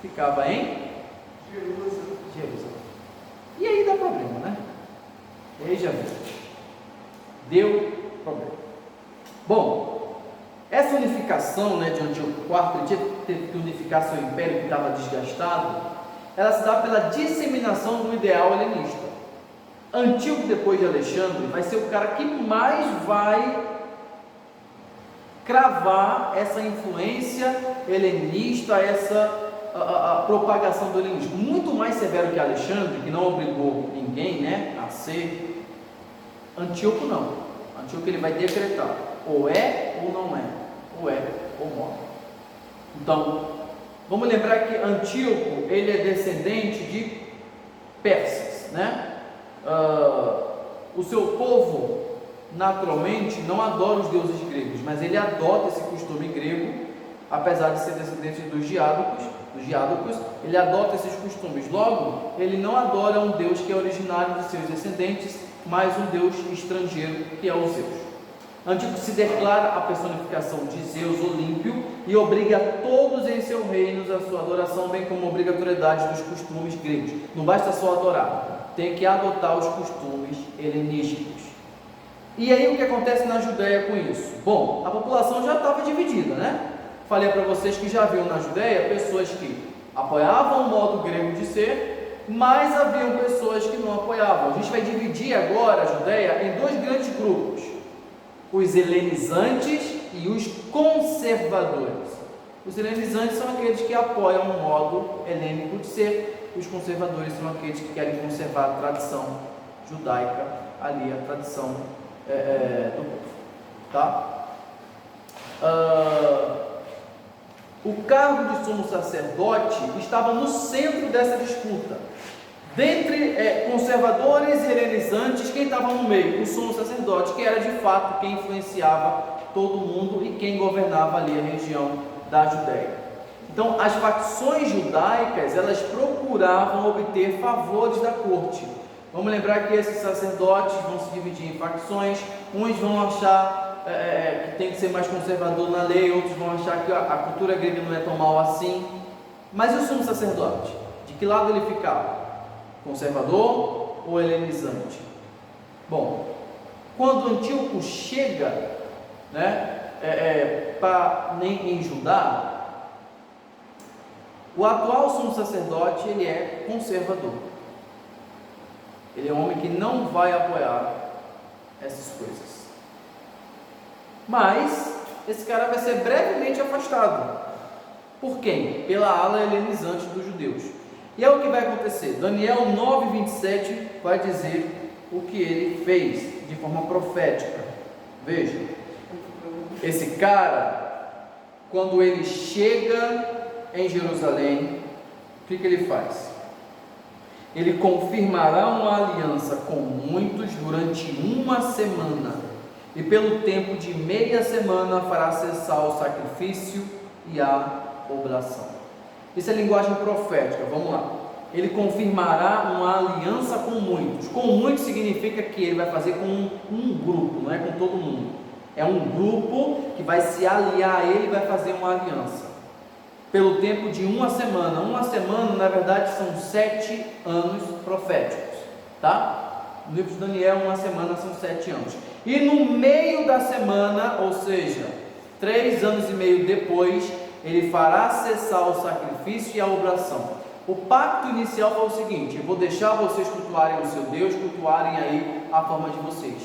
ficava em Jerusalém. E aí dá problema, né? E aí já viu. Deu problema. Bom, essa unificação, né, de Antíoco IV, ele teve que unificar seu império que estava desgastado. Ela se dá pela disseminação do ideal helenista. Antíoco, depois de Alexandre, vai ser o cara que mais vai cravar essa influência helenista, a propagação do helenismo. Muito mais severo que Alexandre, que não obrigou ninguém, né, a ser. Antíoco não. Antíoco ele vai decretar, ou é ou não é, ou é ou morre. Então, vamos lembrar que Antíoco ele é descendente de persas, né? O seu povo naturalmente não adora os deuses gregos, mas ele adota esse costume grego, apesar de ser descendente dos diádocos, ele adota esses costumes. Logo, ele não adora um deus que é originário de seus descendentes, mas um deus estrangeiro, que é o Zeus. Antíoco se declara a personificação de Zeus Olímpio e obriga todos em seu reino a sua adoração, bem como a obrigatoriedade dos costumes gregos. Não basta só adorar, tem que adotar os costumes helenísticos. E aí o que acontece na Judéia com isso? Bom, a população já estava dividida, né? Falei para vocês que já haviam na Judéia pessoas que apoiavam o modo grego de ser, mas haviam pessoas que não apoiavam. A gente vai dividir agora a Judéia em dois grandes grupos: os helenizantes e os conservadores. Os helenizantes são aqueles que apoiam o modo helênico de ser, os conservadores são aqueles que querem conservar a tradição judaica, ali a tradição do povo, tá? O cargo de sumo sacerdote estava no centro dessa disputa. Dentre conservadores e helenizantes, quem estava no meio? O sumo sacerdote, que era de fato quem influenciava todo mundo e quem governava ali a região da Judéia. Então, as facções judaicas, elas procuravam obter favores da corte. Vamos lembrar que esses sacerdotes vão se dividir em facções. Uns vão achar que tem que ser mais conservador na lei, outros vão achar que a cultura grega não é tão mal assim. Mas e o sumo sacerdote? De que lado ele ficava? Conservador ou helenizante? Bom, quando Antíoco chega, né, em Judá, o atual sumo sacerdote ele é conservador. Ele é um homem que não vai apoiar essas coisas. Mas esse cara vai ser brevemente afastado. Por quem? Pela ala helenizante dos judeus. E é o que vai acontecer. Daniel 9:27 vai dizer o que ele fez de forma profética. Veja, esse cara, quando ele chega em Jerusalém, o que ele faz? Ele confirmará uma aliança com muitos durante uma semana, e pelo tempo de meia semana fará cessar o sacrifício e a oblação. Isso é linguagem profética, vamos lá. Ele confirmará uma aliança com muitos. Com muitos significa que ele vai fazer com um grupo, não é com todo mundo. É um grupo que vai se aliar a ele e vai fazer uma aliança. Pelo tempo de uma semana. Uma semana, na verdade, são 7 anos proféticos, tá? No livro de Daniel, uma semana são 7 anos. E no meio da semana, ou seja, 3 anos e meio depois, ele fará cessar o sacrifício e a oblação. O pacto inicial foi o seguinte: eu vou deixar vocês cultuarem o seu Deus, cultuarem aí a forma de vocês.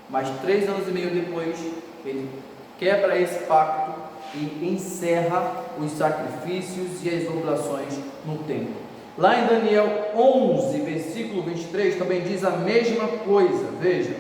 Mas 3 anos e meio depois, ele quebra esse pacto e encerra os sacrifícios e as oblações no templo. Lá em Daniel 11, versículo 23, também diz a mesma coisa. Veja: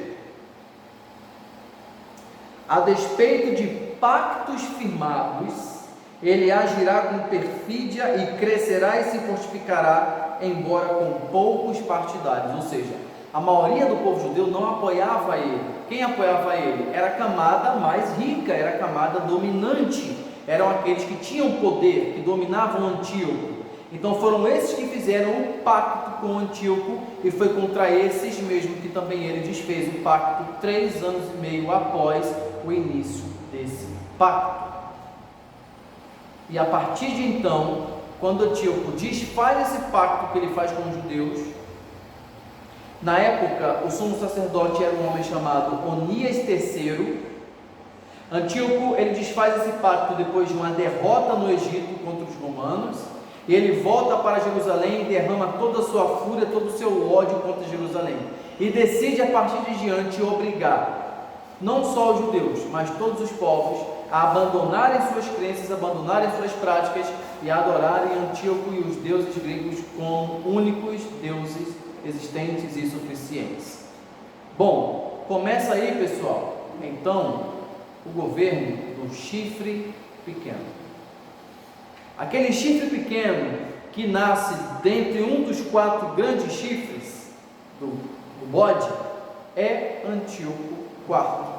a despeito de pactos firmados, ele agirá com perfídia e crescerá e se fortificará, embora com poucos partidários. Ou seja, a maioria do povo judeu não apoiava ele. Quem apoiava ele? Era a camada mais rica, era a camada dominante, eram aqueles que tinham poder, que dominavam Antíoco. Então foram esses que fizeram o pacto com Antíoco, e foi contra esses mesmo que também ele desfez o pacto 3 anos e meio após o início desse pacto. E a partir de então, quando Antíoco desfaz esse pacto que ele faz com os judeus, na época o sumo sacerdote era um homem chamado Onias III. Antíoco, ele desfaz esse pacto depois de uma derrota no Egito contra os romanos, e ele volta para Jerusalém e derrama toda a sua fúria, todo o seu ódio contra Jerusalém, e decide a partir de diante obrigar não só os judeus, mas todos os povos a abandonarem suas crenças, abandonarem suas práticas e a adorarem Antíoco e os deuses gregos como únicos deuses existentes e suficientes. Bom, começa aí, pessoal, então, o governo do chifre pequeno. Aquele chifre pequeno que nasce dentre um dos 4 grandes chifres do bode é Antíoco IV,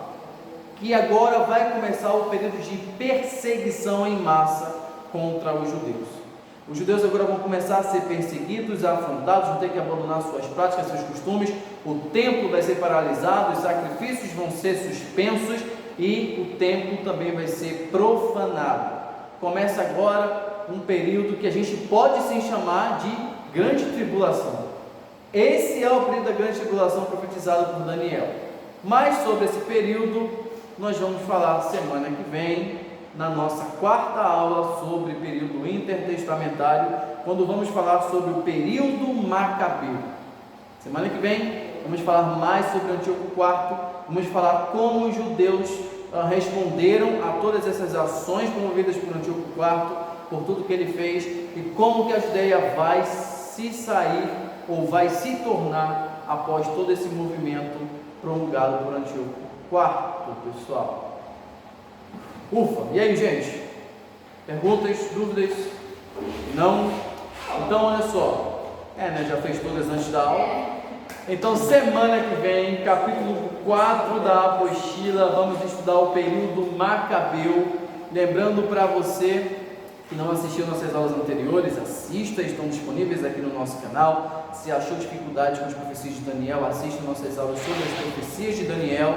que agora vai começar o período de perseguição em massa contra os judeus. Os judeus agora vão começar a ser perseguidos, afrontados, vão ter que abandonar suas práticas, seus costumes, o templo vai ser paralisado, os sacrifícios vão ser suspensos e o templo também vai ser profanado. Começa agora um período que a gente pode sim chamar de grande tribulação. Esse é o período da grande tribulação profetizado por Daniel. Mas sobre esse período nós vamos falar semana que vem, na nossa 4ª aula sobre período intertestamentário, quando vamos falar sobre o período macabeu. Semana que vem vamos falar mais sobre Antíoco IV, vamos falar como os judeus responderam a todas essas ações promovidas por Antíoco IV, por tudo que ele fez, e como que a Judeia vai se sair ou vai se tornar após todo esse movimento promulgado por Antíoco IV, pessoal. Ufa, e aí, gente? Perguntas, dúvidas? Não? Então, olha só. Já fez todas antes da aula. Então, semana que vem, capítulo 4 da apostila, vamos estudar o período macabeu. Lembrando para você que não assistiu nossas aulas anteriores, assista, estão disponíveis aqui no nosso canal. Se achou dificuldade com as profecias de Daniel, assista nossas aulas sobre as profecias de Daniel,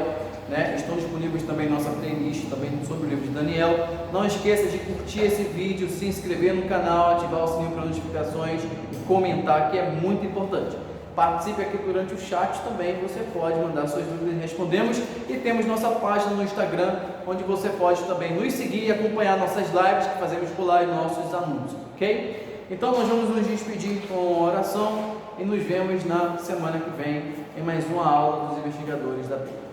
né? Estão disponíveis também nossa playlist também sobre o livro de Daniel. Não esqueça de curtir esse vídeo, se inscrever no canal, ativar o sininho para notificações e comentar, que é muito importante. Participe aqui durante o chat também, você pode mandar suas dúvidas e respondemos. E temos nossa página no Instagram, onde você pode também nos seguir e acompanhar nossas lives que fazemos por lá e nossos anúncios, ok? Então nós vamos nos despedir com oração e nos vemos na semana que vem em mais uma aula dos investigadores da Bíblia.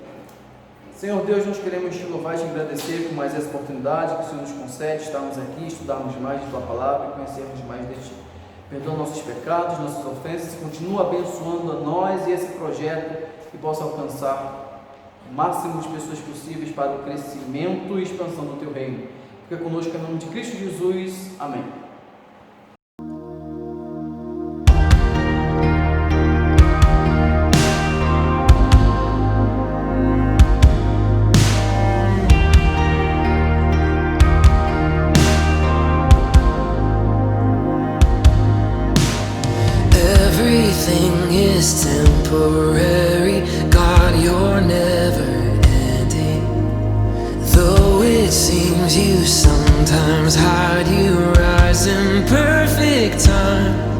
Senhor Deus, nós queremos te louvar e te agradecer por mais essa oportunidade que o Senhor nos concede, estarmos aqui, estudarmos mais de Tua Palavra e conhecermos mais de Ti. Perdoa nossos pecados, nossas ofensas, continua abençoando a nós e esse projeto que possa alcançar o máximo de pessoas possíveis para o crescimento e expansão do Teu reino. Fica conosco em nome de Cristo Jesus. Amém. Everything is temporary, God, you're never ending. Though it seems you sometimes hide, you rise in perfect time.